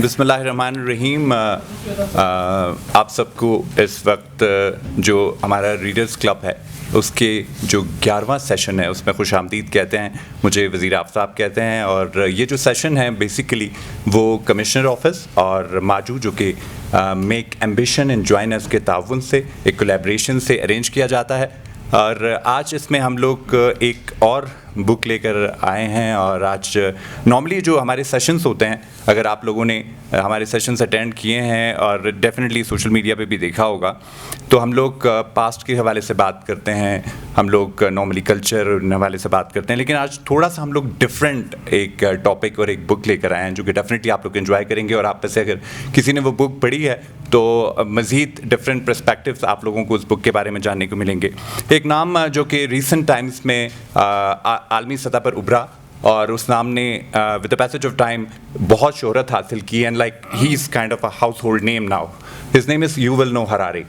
بسم اللہ الرحمن الرحیم. آپ سب کو اس وقت جو ہمارا ریڈرز کلب ہے اس کے جو 11واں سیشن ہے اس میں خوش آمدید کہتے ہیں. مجھے وزیر آفتاب کہتے ہیں, اور یہ جو سیشن ہے بیسیکلی وہ کمشنر آفس اور ماجو جو کہ میک ایمبیشن اینڈ جوائن اس کے تعاون سے ایک کولیبریشن سے ارینج کیا جاتا ہے. اور آج اس میں ہم لوگ ایک اور بک لے کر آئے ہیں. اور آج نارملی جو ہمارے سیشنز ہوتے ہیں, اگر آپ لوگوں نے ہمارے سیشنز اٹینڈ کیے ہیں اور ڈیفینیٹلی سوشل میڈیا پہ بھی دیکھا ہوگا, تو ہم لوگ پاسٹ کے حوالے سے بات کرتے ہیں, ہم لوگ نارملی کلچر حوالے سے بات کرتے ہیں. لیکن آج تھوڑا سا ہم لوگ ڈفرینٹ ایک ٹاپک اور ایک بک لے کر آئے ہیں جو کہ ڈیفینیٹلی آپ لوگ انجوائے کریں گے. اور آپ میں سے اگر کسی نے وہ بک پڑھی ہے تو مزید ڈفرینٹ پرسپیکٹیوز آپ لوگوں کو اس بک کے بارے میں جاننے کو ملیں گے. ایک نام جو کہ ریسنٹ ٹائمز میں عالمی سطح پر ابھرا اور اس نام نے with the passage of time بہت شہرت حاصل کی, and like he is kind of a household name now. His name is Yuval Noah Harari,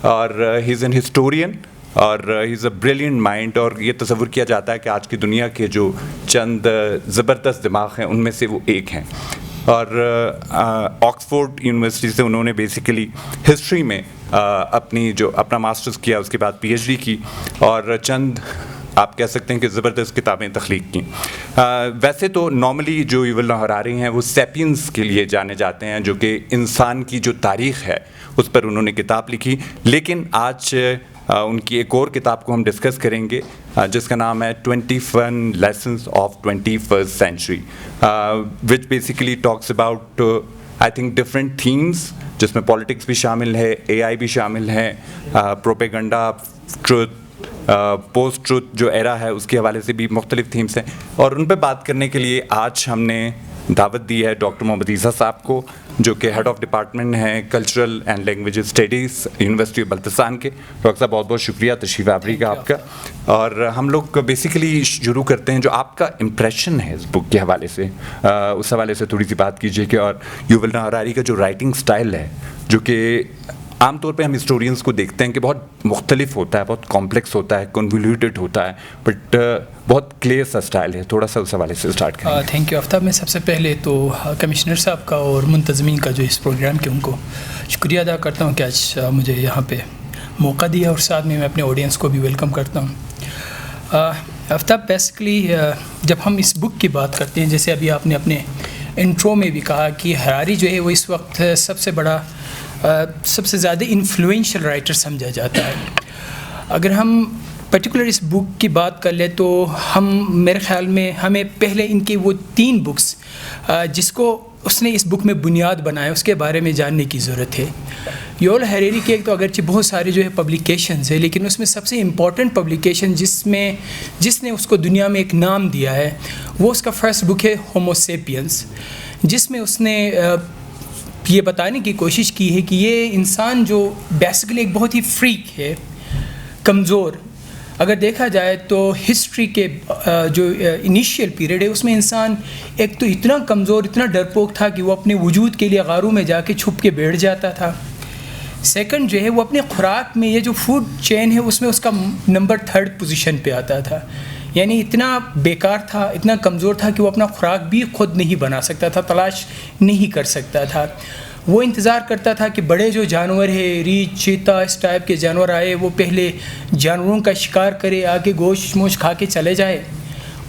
اور ہی از این ہسٹورین اور he is a brilliant mind. اور یہ تصور کیا جاتا ہے کہ آج کی دنیا کے جو چند زبردست دماغ ہیں ان میں سے وہ ایک ہیں. اور آکسفورڈ یونیورسٹی سے انہوں نے بیسیکلی ہسٹری میں اپنا ماسٹرز کیا, اس کے بعد پی ایچ ڈی کی, اور چند آپ کہہ سکتے ہیں کہ زبردست کتابیں تخلیق کی. ویسے تو نارملی جو یوول نوآ ہراری ہیں وہ سیپینز کے لیے جانے جاتے ہیں, جو کہ انسان کی جو تاریخ ہے اس پر انہوں نے کتاب لکھی. لیکن آج ان کی ایک اور کتاب کو ہم ڈسکس کریں گے جس کا نام ہے 21 Lessons of 21st Century, which basically talks about I think different themes, جس میں پالیٹکس بھی شامل ہے, اے آئی بھی شامل ہے, پروپیگنڈا, ٹروتھ, پوسٹ ٹروتھ جو ایرا ہے اس کے حوالے سے بھی مختلف تھیمس ہیں. اور ان پہ بات کرنے کے لیے آج ہم نے دعوت دی ہے ڈاکٹر محمد عیسیٰ صاحب کو, جو کہ ہیڈ آف ڈپارٹمنٹ ہیں cultural and language studies university of Baltistan کے. ڈاکٹر صاحب بہت بہت شکریہ تشریف آوری کا آپ کا. اور ہم لوگ بیسیکلی شروع کرتے ہیں جو آپ کا امپریشن ہے اس بک کے حوالے سے, اس حوالے سے تھوڑی سی بات کیجیے کہ اور یوول نوآ ہراری کا جو رائٹنگ سٹائل ہے جو کہ عام طور پہ ہم ہسٹورینس کو دیکھتے ہیں کہ بہت مختلف ہوتا ہے, بہت کمپلیکس ہوتا ہے, کنولیوٹیڈ ہوتا ہے, بٹ بہت کلیئر سا سٹائل ہے. تھوڑا سا اس حوالے سے اسٹارٹ کریں. تھینک یو آفتاب. میں سب سے پہلے تو کمشنر صاحب کا اور منتظمین کا جو اس پروگرام کے ان کو شکریہ ادا کرتا ہوں کہ آج مجھے یہاں پہ موقع دیا, اور ساتھ میں اپنے آڈینس کو بھی ویلکم کرتا ہوں. آفتاب بیسکلی جب ہم اس بک کی بات کرتے ہیں, جیسے ابھی آپ نے اپنے انٹرو میں بھی کہا کہ ہراری جو ہے وہ اس وقت سب سے زیادہ انفلوئنشل رائٹر سمجھا جاتا ہے. اگر ہم پرٹیکولر اس بک کی بات کر لیں تو میرے خیال میں ہمیں پہلے ان کی وہ 3 بکس جس کو اس نے اس بک میں بنیاد بنایا اس کے بارے میں جاننے کی ضرورت ہے. یوول ہراری کے ایک تو اگرچہ بہت سارے جو ہے پبلیکیشنز ہیں, لیکن اس میں سب سے امپورٹنٹ پبلیکیشن جس نے اس کو دنیا میں ایک نام دیا ہے وہ اس کا فرسٹ بک ہے ہومو سیپینس, جس میں اس نے یہ بتانے کی کوشش کی ہے کہ یہ انسان جو بیسیکلی ایک بہت ہی فریک ہے, کمزور. اگر دیکھا جائے تو ہسٹری کے جو انیشیل پیریڈ ہے اس میں انسان ایک تو اتنا کمزور, اتنا ڈرپوک تھا کہ وہ اپنے وجود کے لیے غاروں میں جا کے چھپ کے بیٹھ جاتا تھا. سیکنڈ جو ہے وہ اپنے خوراک میں یہ جو فوڈ چین ہے اس میں اس کا نمبر 3rd پوزیشن پہ آتا تھا. یعنی اتنا بیکار تھا, اتنا کمزور تھا کہ وہ اپنا خوراک بھی خود نہیں بنا سکتا تھا, تلاش نہیں کر سکتا تھا. وہ انتظار کرتا تھا کہ بڑے جو جانور ہے, ریچھ, چیتا, اس ٹائپ کے جانور آئے, وہ پہلے جانوروں کا شکار کرے, آگے گوشت موش کھا کے چلے جائے.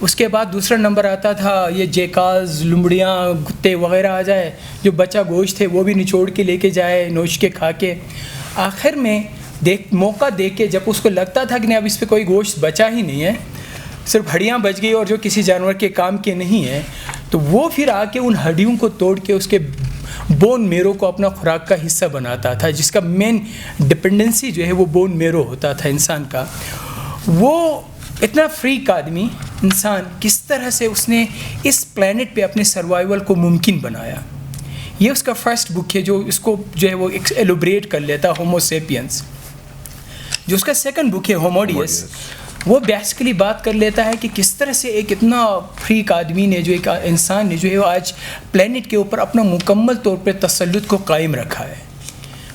اس کے بعد دوسرا نمبر آتا تھا یہ جیکاز, لمڑیاں, کتے وغیرہ آ جائے, جو بچا گوشت ہے وہ بھی نچوڑ کے لے کے جائے, نوچ کے کھا کے. آخر میں موقع دیکھ کے جب اس کو لگتا تھا کہ نہیں اب اس پہ کوئی گوشت بچا ہی نہیں ہے, صرف ہڈیاں بچ گئی اور جو کسی جانور کے کام کے نہیں ہے, تو وہ پھر آ کے ان ہڈیوں کو توڑ کے اس کے بون میرو کو اپنا خوراک کا حصہ بناتا تھا, جس کا مین ڈپینڈنسی جو ہے وہ بون میرو ہوتا تھا انسان کا. وہ اتنا فریک آدمی انسان کس طرح سے اس نے اس پلانٹ پہ اپنے سروائیول کو ممکن بنایا, یہ اس کا فرسٹ بک ہے جو اس کو جو ہے وہ ایلوبریٹ کر لیتا, ہومو سیپینس. جو اس کا سیکنڈ بک ہے ہوموڈیس, وہ بیسیکلی بات کر لیتا ہے کہ کس طرح سے ایک اتنا فریک آدمی نے, جو ایک انسان نے جو ہے وہ آج پلینٹ کے اوپر اپنا مکمل طور پہ تسلط کو قائم رکھا ہے.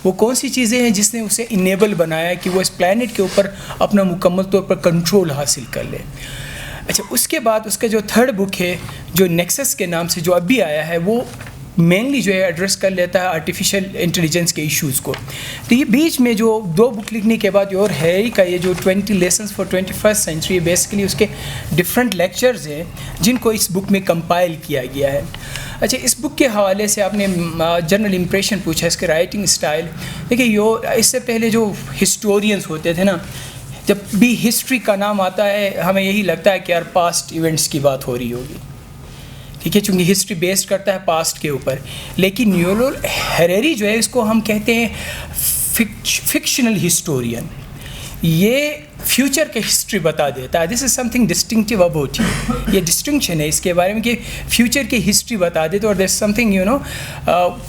وہ کون سی چیزیں ہیں جس نے اسے انیبل بنایا کہ وہ اس پلینٹ کے اوپر اپنا مکمل طور پر کنٹرول حاصل کر لے. اچھا, اس کے بعد اس کا جو 3rd بک ہے جو نیکسس کے نام سے جو اب بھی آیا ہے, وہ مینلی جو ہے ایڈریس کر لیتا ہے آرٹیفیشیل انٹیلیجنس کے ایشوز کو. تو یہ بیچ میں جو 2 بک لکھنے کے بعد اور ہیری کا یہ جو 20 lessons for 21st century basically اس کے ڈفرینٹ لیکچرز ہیں جن کو اس بک میں کمپائل کیا گیا ہے. اچھا, اس بک کے حوالے سے آپ نے جنرل امپریشن پوچھا اس کے رائٹنگ اسٹائل. دیکھیے اس سے پہلے جو ہسٹورینس ہوتے تھے نا, جب بھی ہسٹری کا نام آتا ہے ہمیں یہی لگتا ہے کہ یار پاسٹ ایونٹس کی بات ہو رہی ہوگی, ٹھیک ہے, چونکہ ہسٹری بیسڈ کرتا ہے پاسٹ کے اوپر. لیکن یولو ہیریری جو ہے اس کو ہم کہتے ہیں فکشنل ہسٹورین. یہ فیوچر کے ہسٹری بتا دیتا ہے. This is something distinctive about you. یہ ڈسٹنکشن ہے اس کے بارے میں کہ فیوچر کی ہسٹری بتا دیتے. اور دس سم تھنگ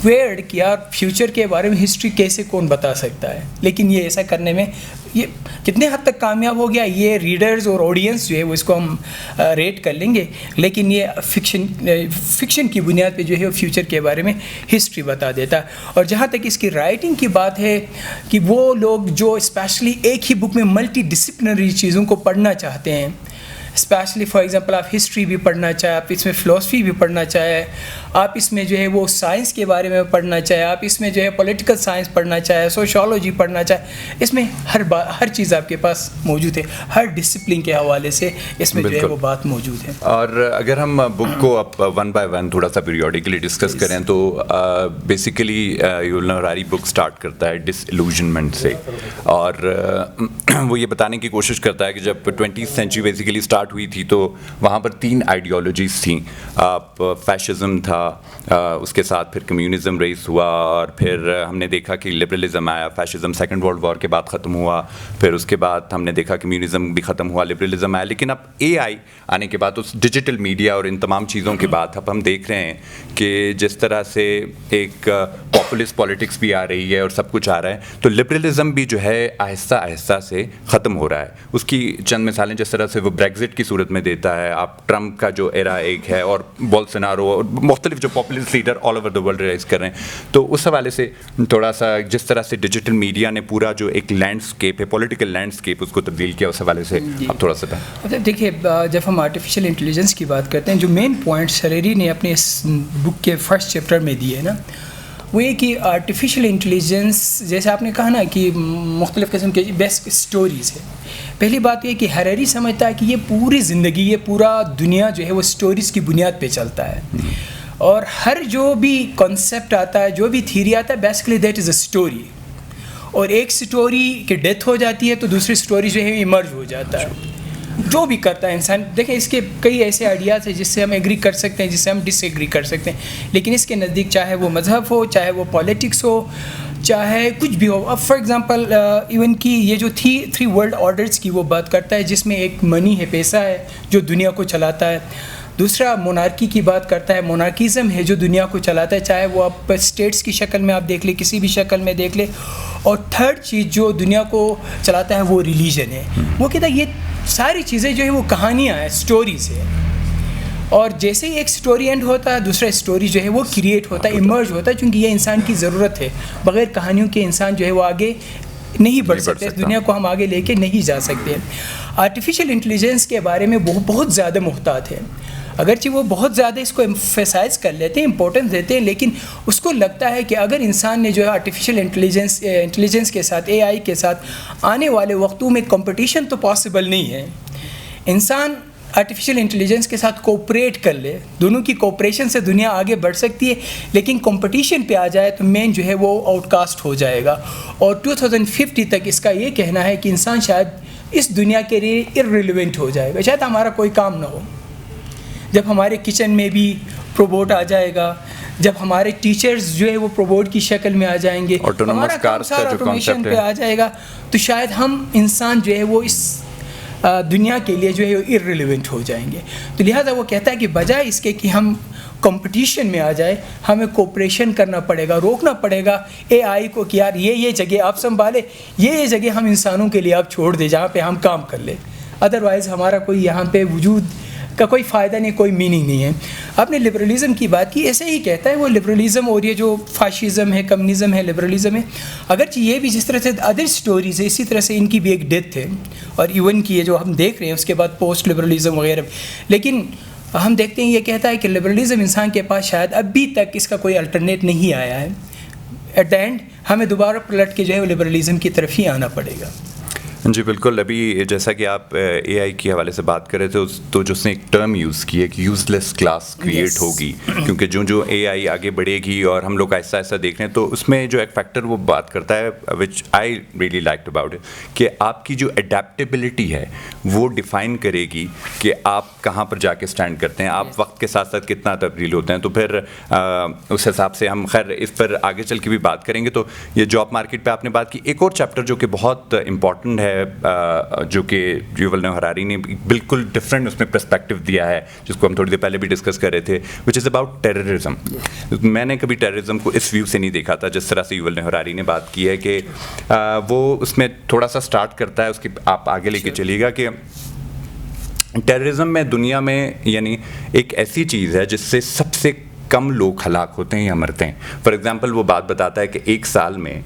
ویئرڈ کہ یار فیوچر کے بارے میں ہسٹری کیسے کون بتا سکتا ہے. لیکن یہ ایسا کرنے میں یہ کتنے حد تک کامیاب ہو گیا, یہ ریڈرز اور آڈینس جو ہے وہ اس کو ہم ریٹ کر لیں گے. لیکن یہ فکشن کی بنیاد پہ جو ہے وہ فیوچر کے بارے میں ہسٹری بتا دیتا ہے. اور جہاں تک اس کی رائٹنگ کی بات ہے کہ وہ لوگ جو اسپیشلی ایک ہی بک میں ملٹی ڈسپلنری چیزوں کو پڑھنا چاہتے ہیں, اسپیشلی فار ایگزامپل آپ ہسٹری بھی پڑھنا چاہیں, آپ اس میں فلاسفی بھی پڑھنا چاہیں, آپ اس میں جو ہے وہ سائنس کے بارے میں پڑھنا چاہیں, آپ اس میں جو ہے پولیٹیکل سائنس پڑھنا چاہیں, سوشالوجی پڑھنا چاہیں, اس میں ہر چیز آپ کے پاس موجود ہے. ہر ڈسپلن کے حوالے سے اس میں جو ہے وہ بات موجود ہے. اور اگر ہم بک کو اب 1 by 1 تھوڑا سا پیریوڈیکلی ڈسکس کریں تو بیسیکلی یولن ہراری بک اسٹارٹ کرتا ہے ڈس ایلوژنمنٹ سے, اور وہ یہ بتانے کی کوشش کرتا ہے کہ جب 20th سینچری بیسیکلی اسٹارٹ ہوئی تھی تو وہاں پر 3 آئیڈیالوجیز تھیں. فیشزم تھا, اس کے ساتھ پھر کمیونزم ریس ہوا, اور پھر ہم نے دیکھا کہ لبرلزم آیا. فیشزم سیکنڈ ورلڈ وار کے بعد ختم ہوا, پھر اس کے بعد ہم نے دیکھا کمیونزم بھی ختم ہوا, لبرلزم آیا. لیکن اب اے آئی آنے کے بعد, اس ڈیجیٹل میڈیا اور ان تمام چیزوں کے بعد اب ہم دیکھ رہے ہیں کہ جس طرح سے ایک پاپولسٹ پالیٹکس بھی آ رہی ہے اور سب کچھ آ رہا ہے, تو لبرلزم بھی جو ہے آہستہ آہستہ سے ختم ہو رہا ہے. اس کی چند مثالیں جس طرح سے وہ بریگزٹ کی صورت میں دیتا ہے, آپ ٹرمپ کا جو ایرا ایک ہے, اور بولسونارو اور مختلف جو populist leader all over the world raise کر رہے ہیں. تو اس حوالے سے تھوڑا سا جس طرح سے ڈیجیٹل میڈیا نے پورا جو ایک لینڈسکیپ ہے, پولیٹیکل لینڈسکیپ, اس کو تبدیل کیا, اس حوالے سے آپ تھوڑا سا دیکھیے. جب ہم آرٹیفیشیل انٹیلیجنس کی بات کرتے ہیں, جو مین پوائنٹس ہریری نے اپنے اس بک کے فرسٹ چیپٹر میں دیے نا, وہ یہ کہ آرٹیفیشیل انٹیلیجنس جیسے آپ نے کہا نا کہ مختلف قسم کے بیسٹ اسٹوریز ہے. پہلی بات یہ کہ ہریری سمجھتا ہے کہ یہ پوری زندگی, یہ پورا دنیا جو ہے وہ اسٹوریز کی بنیاد پہ چلتا ہے. اور ہر جو بھی کانسیپٹ آتا ہے, جو بھی تھیوری آتا ہے, basically that is a story. اور ایک اسٹوری کی ڈیتھ ہو جاتی ہے تو دوسری اسٹوری جو ہے ایمرج ہو جاتا ہے. جو بھی کرتا ہے انسان, دیکھیں اس کے کئی ایسے آئیڈیاز ہیں جس سے ہم ایگری کر سکتے ہیں, جس سے ہم ڈس ایگری کر سکتے ہیں, لیکن اس کے نزدیک چاہے وہ مذہب ہو, چاہے وہ پالیٹکس ہو, چاہے کچھ بھی ہو. اب فار ایگزامپل ایون کی یہ جو 3 ورلڈ آرڈرس کی وہ بات کرتا ہے, جس میں ایک منی ہے, پیسہ ہے جو دنیا کو چلاتا ہے. دوسرا مونارکی کی بات کرتا ہے, مونارکیزم ہے جو دنیا کو چلاتا ہے, چاہے وہ آپ اسٹیٹس کی شکل میں آپ دیکھ لیں, کسی بھی شکل میں دیکھ لیں. اور تھرڈ چیز جو دنیا کو چلاتا ہے وہ ریلیجن ہے. وہ کہتا ہے یہ ساری چیزیں جو ہے وہ کہانیاں ہیں, اسٹوریز ہیں. اور جیسے ہی ایک اسٹوری اینڈ ہوتا ہے, دوسرا اسٹوری جو ہے وہ کریٹ ہوتا ہے, ایمرج ہوتا ہے, چونکہ یہ انسان کی ضرورت ہے. بغیر کہانیوں کے انسان جو ہے وہ آگے نہیں بڑھ سکتے, اس دنیا کو ہم آگے لے کے نہیں جا سکتے. آرٹیفیشیل انٹیلیجنس کے بارے میں بہت زیادہ محتاط ہے. اگرچہ وہ بہت زیادہ اس کو ایمفیسائز کر لیتے ہیں, امپورٹنس دیتے ہیں, لیکن اس کو لگتا ہے کہ اگر انسان نے جو ہے آرٹیفیشیل انٹیلیجنس کے ساتھ, اے آئی کے ساتھ آنے والے وقتوں میں کمپٹیشن تو پاسبل نہیں ہے. انسان آرٹیفیشیل انٹیلیجنس کے ساتھ کوپریٹ کر لے, دونوں کی کوپریشن سے دنیا آگے بڑھ سکتی ہے, لیکن کمپٹیشن پہ آ جائے تو مین جو ہے وہ آؤٹ کاسٹ ہو جائے گا. اور 2050 تک اس کا یہ کہنا ہے کہ انسان شاید اس دنیا کے لیے ارریلیونٹ ہو جائے گا, شاید ہمارا کوئی کام نہ ہو. جب ہمارے کچن میں بھی روبوٹ آ جائے گا, جب ہمارے ٹیچرز جو ہے وہ روبوٹ کی شکل میں آ جائیں گے, ہمارا کام سارا آٹومیشن پہ آ جائے گا, تو شاید ہم انسان جو ہے وہ اس دنیا کے لیے جو ہے وہ ارریلیونٹ ہو جائیں گے. تو لہٰذا وہ کہتا ہے کہ بجائے اس کے کہ ہم کمپٹیشن میں آ جائے, ہمیں کوپریشن کرنا پڑے گا, روکنا پڑے گا اے آئی کو کہ یار یہ جگہ آپ سنبھالے, یہ جگہ ہم انسانوں کے لیے آپ چھوڑ دیں جہاں پہ ہم کام کر لیں. ادروائز ہمارا کوئی یہاں پہ وجود کا کوئی فائدہ نہیں, کوئی میننگ نہیں ہے. آپ نے لبرلزم کی بات کی, ایسے ہی کہتا ہے وہ لبرلزم, اور یہ جو فاشزم ہے, کمیونزم ہے, لبرلزم ہے, اگرچہ یہ بھی جس طرح سے ادر سٹوریز ہے, اسی طرح سے ان کی بھی ایک ڈیتھ ہے, اور ایون کی یہ جو ہم دیکھ رہے ہیں اس کے بعد پوسٹ لبرلزم وغیرہ. لیکن ہم دیکھتے ہیں یہ کہتا ہے کہ لبرلزم انسان کے پاس شاید ابھی تک اس کا کوئی الٹرنیٹ نہیں آیا ہے. ایٹ دا اینڈ ہمیں دوبارہ پلٹ کے جو ہے وہ لبرلزم کی طرف ہی آنا پڑے گا. جی بالکل. ابھی جیسا کہ آپ اے آئی کے حوالے سے بات کر رہے تھے تو جو اس نے ایک ٹرم یوز کی ہے کہ یوز لیس کلاس کریٹ ہوگی, کیونکہ جو اے آئی آگے بڑھے گی اور ہم لوگ ایسا ایسا دیکھ رہے ہیں, تو اس میں جو ایک فیکٹر وہ بات کرتا ہے which I really liked about it, کہ آپ کی جو اڈیپٹیبلٹی ہے وہ ڈیفائن کرے گی کہ آپ کہاں پر جا کے اسٹینڈ کرتے ہیں, آپ وقت کے ساتھ ساتھ کتنا تبدیل ہوتے ہیں. تو پھر اس حساب سے ہم خیر اس پر آگے چل کے بھی بات کریں گے. تو یہ جاب مارکیٹ پہ آپ نے بات کی. ایک اور چیپٹر جو کہ بہت امپورٹنٹ ہے, جو کہ یوول نوح ہراری نے بالکل ڈفرینٹ اس میں پرسپیکٹو دیا ہے, جس کو ہم تھوڑی دیر پہلے بھی ڈسکس کر رہے تھے, وچ از اباؤٹ ٹیررزم. میں نے کبھی ٹیررزم کو اس ویو سے نہیں دیکھا تھا جس طرح سے یوول نوح ہراری نے بات کی ہے, کہ وہ اس میں تھوڑا سا سٹارٹ کرتا ہے, اس کی آپ آگے لے کے چلیے گا, کہ ٹیررزم میں دنیا میں یعنی ایک ایسی چیز ہے جس سے سب سے کم لوگ ہلاک ہوتے ہیں یا مرتے ہیں. فار ایگزامپل وہ بات بتاتا ہے کہ ایک سال میں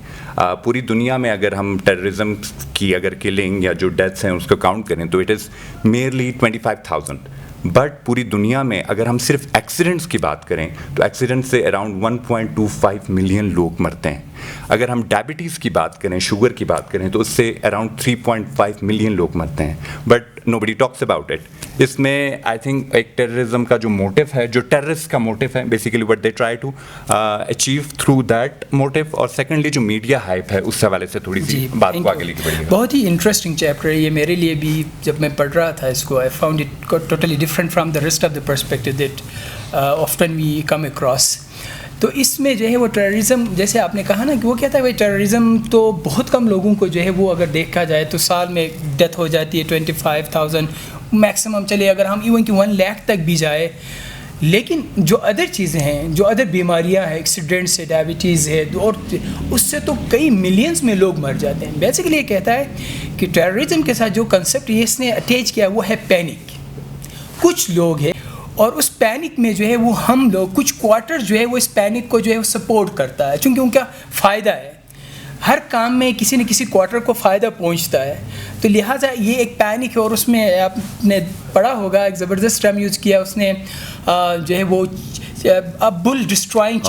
پوری دنیا میں اگر ہم ٹیررزم کی اگر کلنگ یا جو ڈیتھس ہیں اس کو کاؤنٹ کریں تو اٹ از میئرلی 25,000. بٹ پوری دنیا میں اگر ہم صرف ایکسیڈنٹس کی بات کریں تو ایکسیڈنٹ سے اراؤنڈ 1.25 ملین لوگ مرتے ہیں. اگر ہم ڈائبٹیز کی بات کریں, شوگر کی بات کریں, تو اس سے اراؤنڈ 3.5 ملین لوگ مرتے ہیں. But nobody talks about it. اس میں آئی تھنک ایک ٹیررزم کا جو موٹیو ہے, جو ٹیررسٹ کا موٹیو ہے, basically what they try to achieve through that motive, اور سیکنڈلی جو میڈیا ہائپ ہے اس حوالے سے تھوڑی سی بات کو آگے لے کے بڑھیے گا. بہت ہی انٹرسٹنگ چیپٹر ہے یہ میرے لیے بھی. جب میں پڑھ رہا تھا اس کو, I found it totally different from the rest of the perspective that often we come across. تو اس میں جو ہے وہ ٹیررزم, جیسے آپ نے کہا نا کہ وہ کہتا ہے بھائی ٹیررزم تو بہت کم لوگوں کو جو ہے وہ اگر دیکھا جائے تو سال میں ڈیتھ ہو جاتی ہے 25,000 میکسیمم, چلے اگر ہم ایون کہ 1 لاکھ تک بھی جائے. لیکن جو ادر چیزیں ہیں, جو ادر بیماریاں ہیں, ایکسیڈنٹس ہے, ڈائبٹیز ہے, اور اس سے تو کئی ملینز میں لوگ مر جاتے ہیں. بیسیکلی یہ کہتا ہے کہ ٹیررزم کے ساتھ جو کنسیپٹ یہ اس نے اٹیچ کیا وہ ہے پینک. کچھ لوگ ہیں اور اس پینک میں جو ہے وہ ہم لوگ کچھ کوارٹر جو ہے وہ اس پینک کو جو ہے وہ سپورٹ کرتا ہے, چونکہ ان کا فائدہ ہے. ہر کام میں کسی نہ کسی کوارٹر کو فائدہ پہنچتا ہے, تو لہٰذا یہ ایک پینک ہے. اور اس میں آپ نے پڑھا ہوگا ایک زبردست ٹرم یوز کیا اس نے, جو ہے وہ بل ڈسٹرائنگ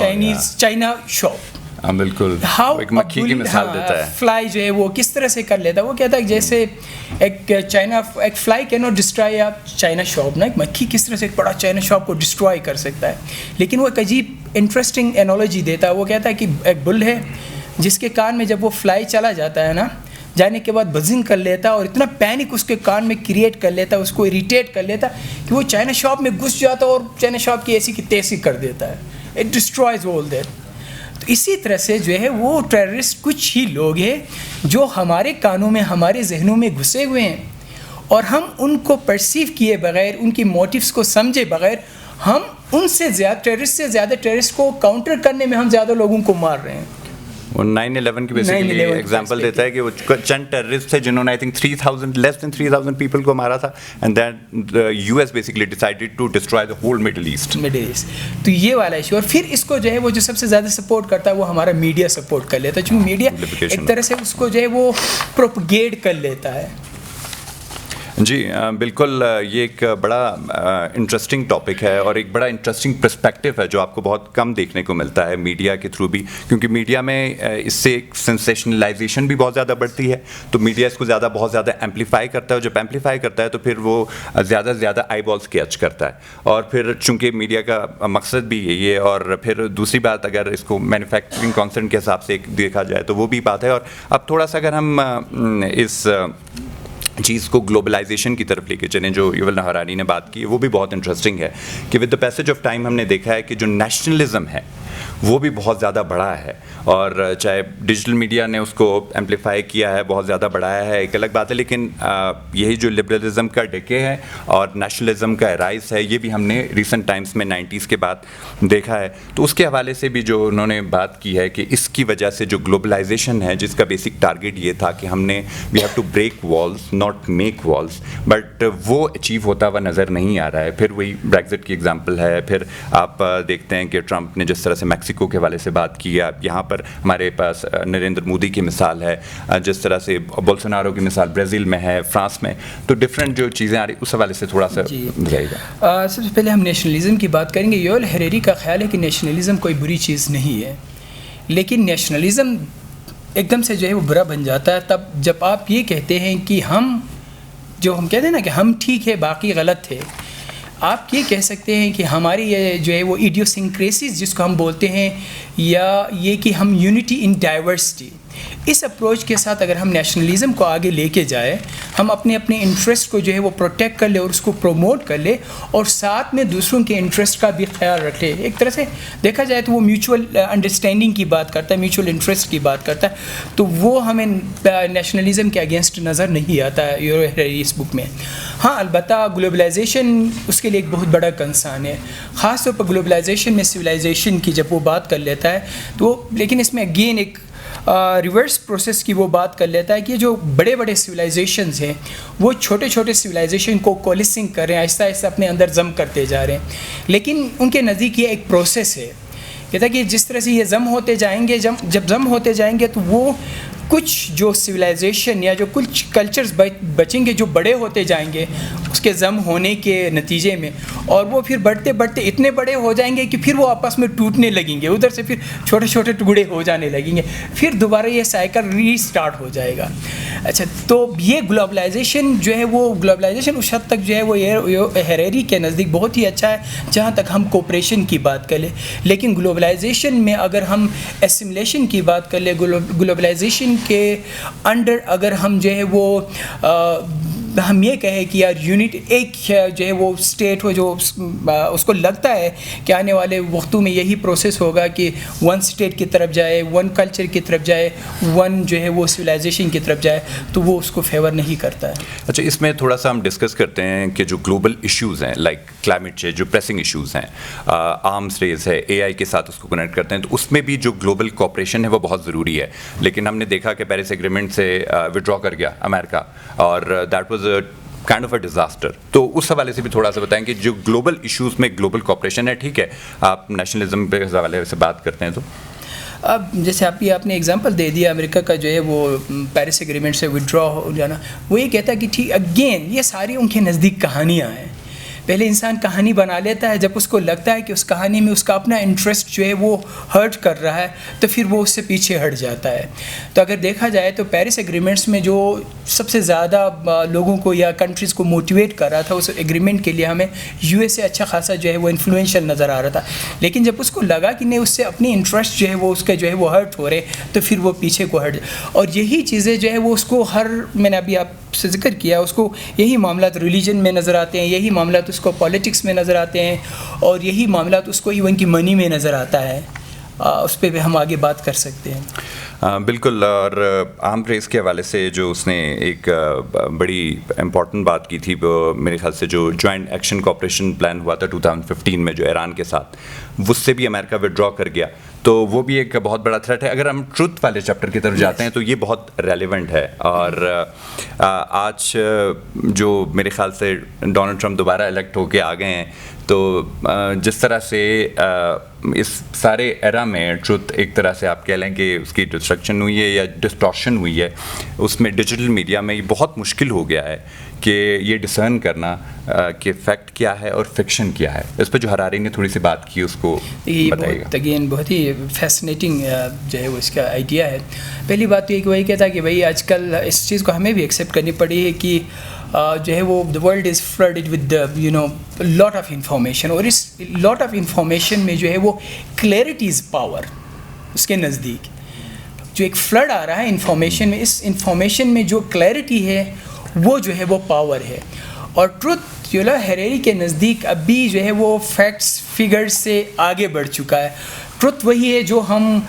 چائنا شاپ. بالکل ایک مکھی کی مثال دیتا ہے. فلائی جو ہے وہ کس طرح سے کر لیتا ہے, وہ کہتا ہے جیسے ایک fly can not destroy China shop نا, ایک مکھی کس طرح سے ایک بڑا چائنا شاپ کو ڈسٹرائے کر سکتا ہے. لیکن وہ ایک عجیب انٹرسٹنگ انالوجی دیتا ہے. وہ کہتا ہے کہ ایک بل ہے جس کے کان میں جب وہ فلائی چلا جاتا ہے نا, جانے کے بعد بزنگ کر لیتا اور اتنا پینک اس کے کان میں کریٹ کر لیتا, اس کو اریٹیٹ کر لیتا کہ وہ چائنا شاپ میں گھس جاتا اور چائنا شاپ کی ایسی کی تیسی کر دیتا ہے. It destroys all that. تو اسی طرح سے جو ہے وہ ٹیررسٹ کچھ ہی لوگ ہیں جو ہمارے کانوں میں, ہمارے ذہنوں میں گھسے ہوئے ہیں, اور ہم ان کو پرسیو کیے بغیر, ان کی موٹیوز کو سمجھے بغیر, ہم ان سے زیادہ ٹیررسٹ سے زیادہ ٹیررسٹ کو کاؤنٹر کرنے میں ہم زیادہ لوگوں کو مار رہے ہیں. وہ 9/11 کی بیسیکلی ایگزامپل دیتا ہے کہ وہ چند ٹیررسٹ تھے جنہوں نے آئی تھنک 3,000 پیپل کو مارا تھا, and then U S basically decided to destroy the whole Middle East. تو یہ والا ایشو. اور پھر اس کو جو ہے وہ جو سب سے زیادہ سپورٹ کرتا ہے وہ ہمارا میڈیا سپورٹ کر لیتا ہے, چونکہ میڈیا ایک طرح سے اس کو جو ہے وہ پروپگیٹ کر لیتا ہے. جی بالکل, یہ ایک بڑا انٹرسٹنگ ٹاپک ہے اور ایک بڑا انٹرسٹنگ پرسپیکٹیو ہے جو آپ کو بہت کم دیکھنے کو ملتا ہے میڈیا کے تھرو بھی, کیونکہ میڈیا میں اس سے ایک سینسیشنلائزیشن بھی بہت زیادہ بڑھتی ہے. تو میڈیا اس کو بہت زیادہ ایمپلیفائی کرتا ہے, اور جب ایمپلیفائی کرتا ہے تو پھر وہ زیادہ سے زیادہ آئی بالس کیچ کرتا ہے. اور پھر چونکہ میڈیا کا مقصد بھی یہی ہے, اور پھر دوسری بات اگر اس کو مینوفیکچرنگ کانسرن کے حساب سے دیکھا جائے تو وہ بھی بات ہے. اور اب تھوڑا سا اگر ہم اس چیز کو گلوبلائزیشن کی طرف لے کے چلیں, جو یوول نوح ہراری نے بات کی, وہ بھی بہت انٹرسٹنگ ہے کہ with the passage of time ہم نے دیکھا ہے کہ جو نیشنلزم ہے وہ بھی بہت زیادہ بڑھا ہے, اور چاہے ڈیجیٹل میڈیا نے اس کو ایمپلیفائی کیا ہے, بہت زیادہ بڑھایا ہے, ایک الگ بات ہے, لیکن یہی جو لبرلزم کا ڈکے ہے اور نیشنلزم کا رائز ہے, یہ بھی ہم نے ریسنٹ ٹائمز میں 90s کے بعد دیکھا ہے. تو اس کے حوالے سے بھی جو انہوں نے بات کی ہے کہ اس کی وجہ سے جو گلوبلائزیشن ہے, جس کا بیسک ٹارگیٹ یہ تھا کہ ہم نے we have to break walls not make walls, but وہ اچیو ہوتا ہوا نظر نہیں آ رہا ہے. پھر وہی بریگزٹ کی ایگزامپل ہے, پھر آپ دیکھتے ہیں کہ ٹرمپ نے جس طرح سے میکسیکو میکسیکو کے حوالے سے بات کی ہے, یہاں پر ہمارے پاس نریندر مودی کی مثال ہے, جس طرح سے بولسونارو کی مثال برازیل میں ہے, فرانس میں, تو ڈفرینٹ جو چیزیں آ رہی اس حوالے سے تھوڑا سا بتائیے گا. سب سے پہلے ہم نیشنلزم کی بات کریں گے. یوول ہریری کا خیال ہے کہ نیشنلزم کوئی بری چیز نہیں ہے, لیکن نیشنلزم ایک دم سے جو ہے وہ برا بن جاتا ہے تب جب آپ یہ کہتے ہیں کہ ہم کہتے ہیں نا کہ ہم ٹھیک ہے باقی غلط تھے. آپ یہ کہہ سکتے ہیں کہ ہماری یہ جو ہے وہ ایڈیوسنکریسیز جس کو ہم بولتے ہیں, یا یہ کہ ہم یونٹی ان ڈائیورسٹی, اس اپروچ کے ساتھ اگر ہم نیشنلزم کو آگے لے کے جائیں, ہم اپنے انٹرسٹ کو جو ہے وہ پروٹیکٹ کر لیں اور اس کو پروموٹ کر لیں, اور ساتھ میں دوسروں کے انٹرسٹ کا بھی خیال رکھ لیں. ایک طرح سے دیکھا جائے تو وہ میوچول انڈرسٹینڈنگ کی بات کرتا ہے, میوچول انٹرسٹ کی بات کرتا ہے, تو وہ ہمیں نیشنلزم کے اگینسٹ نظر نہیں آتا ہے یوول ہریری اس بک میں. ہاں البتہ گلوبلائزیشن اس کے لیے ایک بہت بڑا کنسرن ہے, خاص طور پر گلوبلائزیشن میں سویلائزیشن کی جب وہ بات کر لیتا ہے تو, لیکن اس میں اگین ایک ریورس پروسیس کی وہ بات کر لیتا ہے کہ جو بڑے بڑے سویلائزیشنز ہیں وہ چھوٹے چھوٹے سویلائزیشن کو کولیسنگ کر رہے ہیں, آہستہ آہستہ اپنے اندر ضم کرتے جا رہے ہیں, لیکن ان کے نزدیک یہ ایک پروسیس ہے. کہتا ہے کہ جس طرح سے یہ ضم ہوتے جائیں گے, جب ضم ہوتے جائیں گے تو وہ کچھ جو سویلائزیشن یا جو کچھ کلچرز بچیں گے جو بڑے ہوتے جائیں گے اس کے ضم ہونے کے نتیجے میں, اور وہ پھر بڑھتے بڑھتے اتنے بڑے ہو جائیں گے کہ پھر وہ آپس میں ٹوٹنے لگیں گے, ادھر سے پھر چھوٹے چھوٹے ٹکڑے ہو جانے لگیں گے, پھر دوبارہ یہ سائیکل ری سٹارٹ ہو جائے گا. اچھا, تو یہ گلوبلائزیشن جو ہے وہ گلوبلائزیشن اس حد تک جو ہے وہ ہریری کے نزدیک بہت ہی اچھا ہے جہاں تک ہم کوپریشن کی بات کر لیں, لیکن گلوبلائزیشن میں اگر ہم اسیملیشن کی بات کر لیں, گلوبلائزیشن کے انڈر اگر ہم جو ہے وہ ہم یہ کہیں کہ یار یونٹ ایک جو ہے وہ اسٹیٹ ہو جو اس کو لگتا ہے کہ آنے والے وقتوں میں یہی پروسیس ہوگا کہ ون اسٹیٹ کی طرف جائے, ون کلچر کی طرف جائے, ون جو ہے وہ سویلائزیشن کی طرف جائے, تو وہ اس کو فیور نہیں کرتا ہے. اچھا, اس میں تھوڑا سا ہم ڈسکس کرتے ہیں کہ جو گلوبل ایشوز ہیں لائک کلائمیٹ چینج, جو پریسنگ ایشوز ہیں, آرمز ریز ہے, اے آئی کے ساتھ اس کو کنیکٹ کرتے ہیں, تو اس میں بھی جو گلوبل کوپریشن ہے وہ بہت ضروری ہے. لیکن ہم نے دیکھا کہ پیرس ایگریمنٹ سے وڈرا کر گیا امریکہ, اور that was kind of a disaster. تو اس حوالے سے بھی تھوڑا سا بتائیں کہ جو گلوبل ایشوز میں گلوبل کوپریشن ہے, ٹھیک ہے آپ نیشنلزم کے حوالے سے بات کرتے ہیں, تو اب جیسے آپ نے اگزامپل دے دیا امریکہ کا جو ہے وہ پیرس ایگریمنٹ سے وڈرا ہو جانا, وہ یہ کہتا ہے کہ ٹھیک اگین یہ ساری ان کے نزدیک کہانیاں ہیں. پہلے انسان کہانی بنا لیتا ہے, جب اس کو لگتا ہے کہ اس کہانی میں اس کا اپنا انٹرسٹ جو ہے وہ ہرٹ کر رہا ہے تو پھر وہ اس سے پیچھے ہٹ جاتا ہے. تو اگر دیکھا جائے تو پیرس ایگریمنٹس میں جو سب سے زیادہ لوگوں کو یا کنٹریز کو موٹیویٹ کر رہا تھا اس ایگریمنٹ کے لیے ہمیں یو ایس اے اچھا خاصا جو ہے وہ انفلوئنشل نظر آ رہا تھا, لیکن جب اس کو لگا کہ نہیں اس سے اپنی انٹرسٹ جو ہے وہ اس کے جو ہے وہ ہرٹ ہو رہے تو پھر وہ پیچھے کو ہٹ. اور یہی چیزیں جو ہے وہ اس کو میں نے ابھی آپ سے ذکر کیا, اس کو یہی معاملات ریلیجن میں نظر آتے ہیں, یہی معاملات اس کو پالیٹکس میں نظر آتے ہیں, اور یہی معاملات اس کو ایون کی منی میں نظر آتا ہے. اس پہ بھی ہم آگے بات کر سکتے ہیں. بالکل. اور آرم ریس کے حوالے سے جو اس نے ایک بڑی امپورٹنٹ بات کی تھی, وہ میرے خیال سے جو جوائنٹ ایکشن کوآپریشن پلان ہوا تھا 2015 میں جو ایران کے ساتھ, اس سے بھی امریکہ وڈرا کر گیا, تو وہ بھی ایک بہت بڑا تھریٹ ہے. اگر ہم ٹروتھ والے چیپٹر کی طرف جاتے ہیں تو یہ بہت ریلیونٹ ہے. اور آج جو میرے خیال سے ڈونلڈ ٹرمپ دوبارہ الیکٹ ہو کے آ گئے ہیں, تو جس طرح سے اس سارے ایرا میں ٹروتھ ایک طرح سے آپ کہہ لیں کہ اس کی ڈسٹرکشن ہوئی ہے یا ڈسٹورشن ہوئی ہے, اس میں ڈیجیٹل میڈیا میں یہ بہت مشکل ہو گیا ہے کہ یہ ڈسرن کرنا کہ فیکٹ کیا ہے اور فکشن کیا ہے. اس پہ جو ہراری نے تھوڑی سی بات کی اس کو بتائیے گا. اگین بہت ہی فیسنیٹنگ جو ہے وہ اس کا آئیڈیا ہے. پہلی بات تو یہ کہ وہی کہتا ہے کہ بھائی آج کل اس چیز کو ہمیں بھی ایکسیپٹ کرنی پڑی ہے کہ جو ہے وہ the world is flooded with lot of information, اور اس لاٹ آف انفارمیشن میں جو ہے وہ کلیئرٹی از پاور. اس کے نزدیک جو ایک فلڈ آ رہا ہے انفارمیشن میں, اس انفارمیشن میں جو کلیئرٹی ہے وہ جو ہے وہ پاور ہے. اور ٹروتھ یوول ہریری کے نزدیک ابھی جو ہے وہ فیکٹس فگرز سے آگے بڑھ چکا ہے. ٹروتھ وہی ہے جو ہم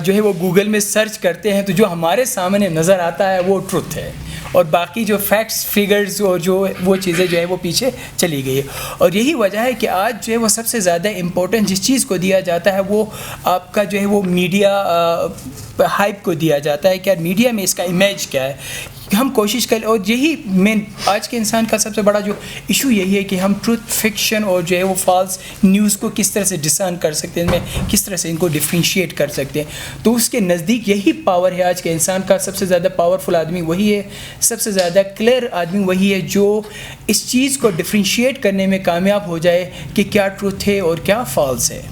جو ہے وہ گوگل میں سرچ کرتے ہیں تو جو ہمارے سامنے نظر آتا ہے وہ ٹروتھ ہے, اور باقی جو فیکٹس فگرز اور جو وہ چیزیں جو ہے وہ پیچھے چلی گئی ہے. اور یہی وجہ ہے کہ آج جو ہے وہ سب سے زیادہ امپورٹنٹ جس چیز کو دیا جاتا ہے وہ آپ کا جو ہے وہ میڈیا ہائپ کو دیا جاتا ہے کہ میڈیا میں اس کا امیج کیا ہے. کہ ہم کوشش کریں. اور یہی میں آج کے انسان کا سب سے بڑا جو ایشو یہی ہے کہ ہم ٹروتھ فکشن اور جو ہے وہ فالس نیوز کو کس طرح سے ڈسسرن کر سکتے ہیں, کس طرح سے ان کو ڈفرینشیٹ کر سکتے ہیں. تو اس کے نزدیک یہی پاور ہے آج کے انسان کا. سب سے زیادہ پاورفل آدمی وہی ہے, سب سے زیادہ کلیئر آدمی وہی ہے جو اس چیز کو ڈفرینشیٹ کرنے میں کامیاب ہو جائے کہ کیا ٹروتھ ہے اور کیا فالس ہے.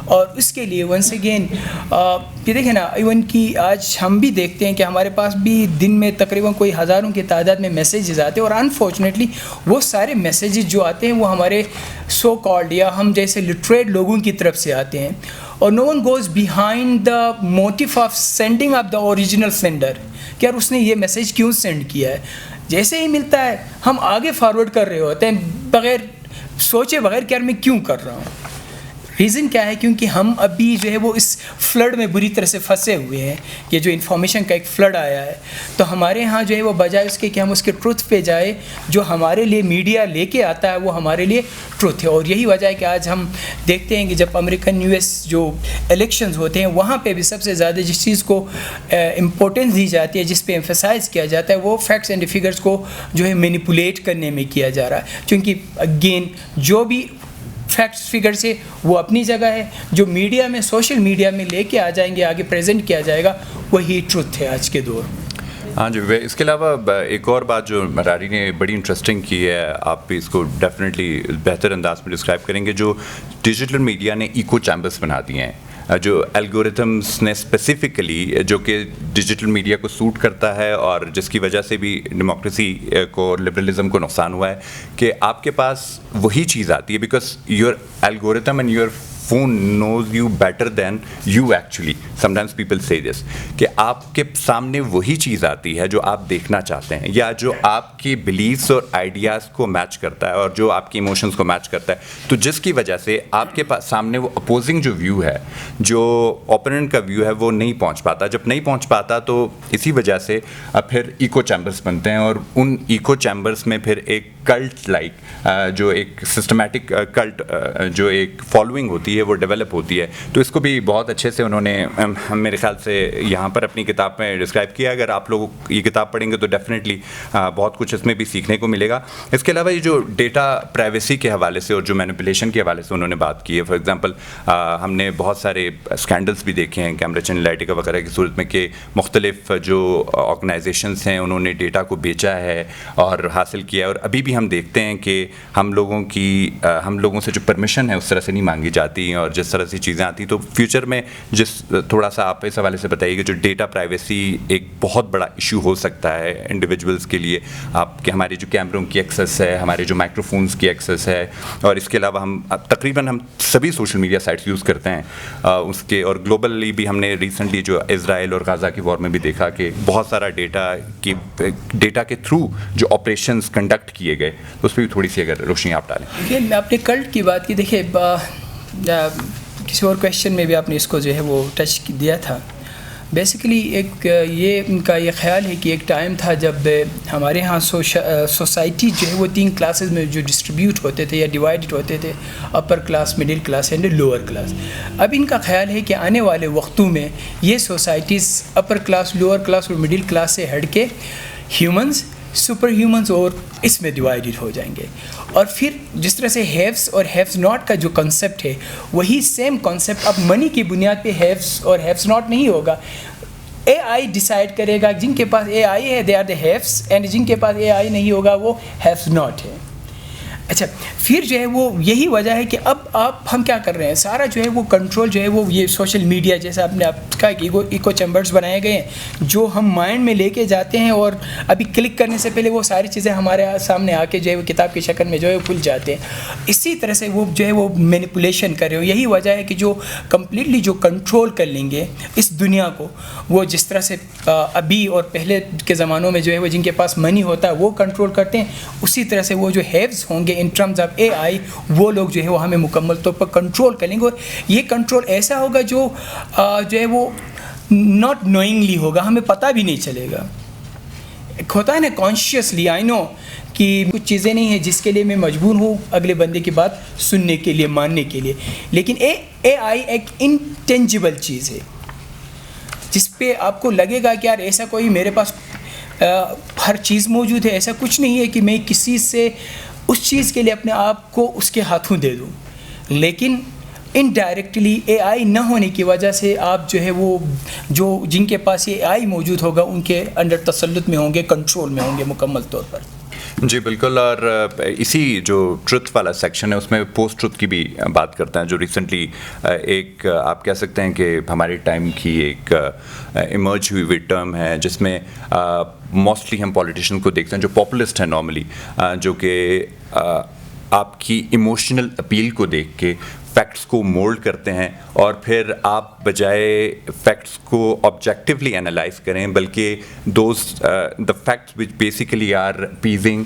اور اس کے لیے ونس اگین یہ دیکھیں نا, ایون کہ آج ہم بھی دیکھتے ہیں کہ ہمارے پاس بھی دن میں تقریباً کوئی ہزاروں کی تعداد میں میسیجز آتے ہیں, اور انفارچونیٹلی وہ سارے میسیجز جو آتے ہیں وہ ہمارے سو کالڈ یا ہم جیسے لٹریٹ لوگوں کی طرف سے آتے ہیں, اور no one goes behind the motive of sending of the original sender کہ یار اس نے یہ میسیج کیوں سینڈ کیا ہے. جیسے ہی ملتا ہے ہم آگے فارورڈ کر رہے ہوتے ہیں بغیر سوچے بغیر کہ یار میں کیوں کر رہا ہوں. ریزن کیا ہے؟ کیونکہ ہم ابھی جو ہے وہ اس فلڈ میں بری طرح سے پھنسے ہوئے ہیں. یہ جو انفارمیشن کا ایک فلڈ آیا ہے, تو ہمارے ہاں جو ہے وہ بجائے اس کے کہ ہم اس کے ٹروتھ پہ جائے, جو ہمارے لیے میڈیا لے کے آتا ہے وہ ہمارے لیے ٹروتھ ہے. اور یہی وجہ ہے کہ آج ہم دیکھتے ہیں کہ جب امریکن US جو الیکشنز ہوتے ہیں وہاں پہ بھی سب سے زیادہ جس چیز کو امپورٹنس دی جاتی ہے, جس پہ ایمفسائز کیا جاتا ہے, وہ فیکٹس اینڈ فگرس کو جو ہے مینیپولیٹ کرنے میں کیا جا رہا ہے. کیونکہ اگین جو بھی فیکٹس فگر سے وہ اپنی جگہ ہے, جو میڈیا میں سوشل میڈیا میں لے کے آ جائیں گے, آگے پریزنٹ کیا جائے گا, وہی ٹروتھ ہے آج کے دور. ہاں جی, اس کے علاوہ ایک اور بات جو مراری نے بڑی انٹرسٹنگ کی ہے, آپ بھی اس کو ڈیفینیٹلی بہتر انداز میں ڈسکرائب کریں گے, جو ڈیجیٹل میڈیا نے ایکو چیمبرس بنا دیے ہیں, جو الگورتھمس نے اسپیسیفکلی جو کہ ڈیجیٹل میڈیا کو سوٹ کرتا ہے, اور جس کی وجہ سے بھی ڈیموکریسی کو اور لبرلزم کو نقصان ہوا ہے, کہ آپ کے پاس وہی چیز آتی ہے because your algorithm and your phone knows you better than you actually. Sometimes people say this کہ آپ کے سامنے وہی چیز آتی ہے جو آپ دیکھنا چاہتے ہیں, یا جو آپ کی بلیفس اور آئیڈیاز کو میچ کرتا ہے, اور جو آپ کی ایموشنز کو میچ کرتا ہے. تو جس کی وجہ سے آپ کے پاس سامنے وہ اپوزنگ جو ویو ہے, جو اوپوننٹ کا ویو ہے, وہ نہیں پہنچ پاتا. جب نہیں پہنچ پاتا تو اسی وجہ سے اب پھر ایکو چیمبرس بنتے ہیں, اور ان ایکو چیمبرس میں پھر ایک کلٹ لائک جو ایک سسٹمیٹک کلٹ جو ایک فالوئنگ ہوتی ہے وہ ڈیولپ ہوتی ہے. تو اس کو بھی بہت اچھے سے انہوں نے میرے خیال سے یہاں پر اپنی کتاب میں ڈسکرائب کیا. اگر آپ لوگ یہ کتاب پڑھیں گے تو ڈیفینیٹلی بہت کچھ اس میں بھی سیکھنے کو ملے گا. اس کے علاوہ یہ جو ڈیٹا پرائیویسی کے حوالے سے اور جو مینیپولیشن کے حوالے سے انہوں نے بات کی ہے, فار ایگزامپل ہم نے بہت سارے اسکینڈلس بھی دیکھے ہیں کیمبرج انالیٹیکا وغیرہ کی صورت میں, کہ مختلف جو آرگنائزیشنس ہیں انہوں نے ڈیٹا کو بیچا ہے اور حاصل کیا ہے, اور ابھی بھی ہم دیکھتے ہیں کہ ہم لوگوں سے جو پرمیشن ہے اس طرح سے نہیں مانگی جاتی, اور جس طرح سے چیزیں آتی. تو فیوچر میں تھوڑا سا آپ اس حوالے سے بتائیے کہ جو ڈیٹا پرائیویسی ایک بہت بڑا ایشو ہو سکتا ہے انڈیویجولس کے لیے, آپ کے ہمارے جو کیمروں کی ایکسیس ہے, ہمارے جو مائکرو فونس کی ایکسیس ہے, اور اس کے علاوہ ہم تقریباً سبھی سوشل میڈیا سائٹس یوز کرتے ہیں اس کے. اور گلوبلی بھی ہم نے ریسنٹلی جو اسرائیل اور غزہ کی وار میں بھی دیکھا کہ بہت سارا ڈیٹا کے تھرو جو آپریشنز کنڈکٹ کیے گئے, اس پہ بھی تھوڑی سی اگر روشنی آپ ڈالیں. دیکھیے آپ نے کلٹ کی بات کی, دیکھیے کسی اور کویشچن میں بھی آپ نے اس کو جو ہے وہ ٹچ دیا تھا. بیسیکلی ایک یہ ان کا یہ خیال ہے کہ ایک ٹائم تھا جب ہمارے ہاں سوسائٹی جو ہے وہ 3 کلاسز میں جو ڈسٹریبیوٹ ہوتے تھے یا ڈیوائڈڈ ہوتے تھے, upper class, middle class and lower class. اب ان کا خیال ہے کہ آنے والے وقتوں میں یہ societies upper class, lower class اور مڈل کلاس سے ہٹ کے ہیومنز, سپر ہیومنز اور اس میں ڈیوائڈڈ ہو جائیں گے. اور پھر جس طرح سے ہیوز اور ہیوز ناٹ کا جو کنسیپٹ ہے وہی سیم کنسیپٹ اب منی کی بنیاد پہ ہیوز اور ہیوز ناٹ نہیں ہوگا. اے آئی ڈیسائیڈ کرے گا, جن کے پاس اے آئی ہے دے آر دا ہیوز, اینڈ جن کے پاس اے آئی نہیں ہوگا وہ ہیوز ناٹ ہے. اچھا, پھر جو ہے وہ یہی وجہ ہے کہ اب ہم کیا کر رہے ہیں, سارا جو ہے وہ کنٹرول جو ہے وہ یہ سوشل میڈیا, جیسا آپ نے کہا کہ ایکو چیمبرز بنائے گئے ہیں جو ہم مائنڈ میں لے کے جاتے ہیں, اور ابھی کلک کرنے سے پہلے وہ ساری چیزیں ہمارے سامنے آ کے جو ہے وہ کتاب کی شکل میں جو ہے وہ کھل جاتے ہیں. اسی طرح سے وہ جو ہے وہ مینیپولیشن کر رہے ہو. یہی وجہ ہے کہ جو کمپلیٹلی جو کنٹرول کر لیں گے اس دنیا کو, وہ جس طرح سے ابھی اور پہلے کے زمانوں میں جو ہے وہ جن کے پاس منی ہوتا ہے وہ کنٹرول کرتے ہیں, اسی طرح سے وہ جو ہیوز ہوں گے ان ٹرمز آف اے آئی, وہ لوگ جو ہے وہ ہمیں مکمل طور پر کنٹرول کریں گے. اور یہ کنٹرول ایسا ہوگا جو ہے وہ ناٹ نوئنگلی ہوگا, ہمیں پتہ بھی نہیں چلے گا. ایک ہوتا ہے نا کانشیسلی, آئی نو کہ کچھ چیزیں نہیں ہیں جس کے لیے میں مجبور ہوں اگلے بندے کی بات سننے کے لیے, ماننے کے لیے, لیکن اے آئی ایک انٹینجیبل چیز ہے جس پہ آپ کو لگے گا کہ یار ایسا کوئی میرے پاس ہر چیز موجود ہے. ایسا کچھ نہیں ہے کہ میں کسی سے اس چیز کے لیے اپنے آپ کو اس کے ہاتھوں دے دوں, لیکن انڈائریکٹلی اے آئی نہ ہونے کی وجہ سے آپ جو ہے وہ جو جن کے پاس یہ اے آئی موجود ہوگا ان کے انڈر تسلط میں ہوں گے, کنٹرول میں ہوں گے مکمل طور پر. جی بالکل. اور اسی جو ٹروتھ والا سیکشن ہے اس میں پوسٹ ٹروتھ کی بھی بات کرتے ہیں, جو ریسنٹلی ایک آپ کہہ سکتے ہیں کہ ہمارے ٹائم کی ایک ایمرج ہوئی ہوئی ٹرم ہے, جس میں موسٹلی ہم پولیٹیشین کو دیکھتے ہیں جو پاپولسٹ ہیں نارملی, جو کہ آپ کی ایموشنل اپیل کو دیکھ کے فیکٹس کو مولڈ کرتے ہیں, اور پھر آپ بجائے فیکٹس کو آبجیکٹیولی انالائز کریں بلکہ those the facts which basically are appeasing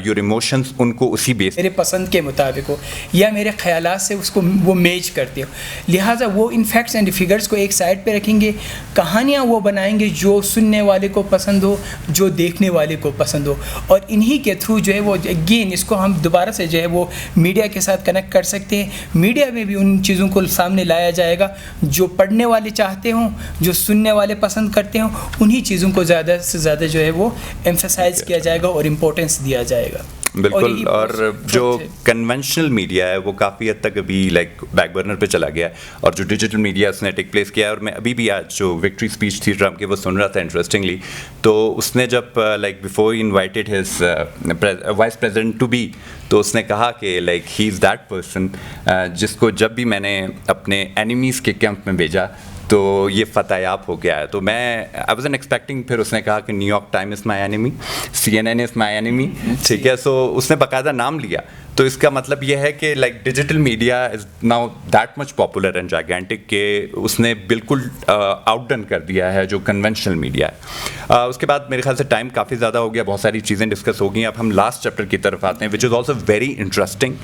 your emotions, ان کو اسی بیس میرے پسند کے مطابق ہو یا میرے خیالات سے اس کو وہ میچ کرتے ہو, لہٰذا وہ ان فیکٹس اینڈ فگرس کو ایک سائڈ پہ رکھیں گے, کہانیاں وہ بنائیں گے جو سننے والے کو پسند ہو, جو دیکھنے والے کو پسند ہو, اور انہی کے تھرو جو ہے وہ اگین اس کو ہم دوبارہ سے جو ہے وہ میڈیا کے ساتھ کنیکٹ کر سکتے ہیں. میڈیا میں بھی ان چیزوں کو سامنے لایا جائے گا جو پڑھنے والے چاہتے ہوں, جو سننے والے پسند کرتے ہوں, انہی چیزوں کو زیادہ سے زیادہ جو ہے وہ ایمفیسائز کیا جائے گا اور امپورٹنس دیا جائے گا. بالکل. اور جو کنونشنل میڈیا ہے وہ کافی حد تک ابھی لائک بیک برنر پہ چلا گیا ہے, اور جو ڈیجیٹل میڈیا اس نے ٹیک پلیس کیا ہے. اور میں ابھی بھی آج جو وکٹری اسپیچ تھی ٹرمپ کی وہ سن رہا تھا انٹرسٹنگلی, تو اس نے جب like before invited his vice president to be, تو اس نے کہا کہ like he is that person جس کو جب بھی میں نے اپنے اینیمیز کے کیمپ میں بھیجا تو یہ فتح یاب ہو گیا ہے. تو میں آئی واز این ایکسپیکٹنگ, پھر اس نے کہا کہ new York time is my enemy, CNN is my enemy, ٹھیک ہے. سو اس نے باقاعدہ نام لیا, تو اس کا مطلب یہ ہے کہ like digital media is now that much popular and gigantic کہ اس نے بالکل آؤٹ ڈن کر دیا ہے جو کنونشنل میڈیا ہے. اس کے بعد میرے خیال سے ٹائم کافی زیادہ ہو گیا, بہت ساری چیزیں ڈسکس ہو گئی. اب ہم لاسٹ چیپٹر کی طرف آتے ہیں وچ از آلسو ویری انٹرسٹنگ,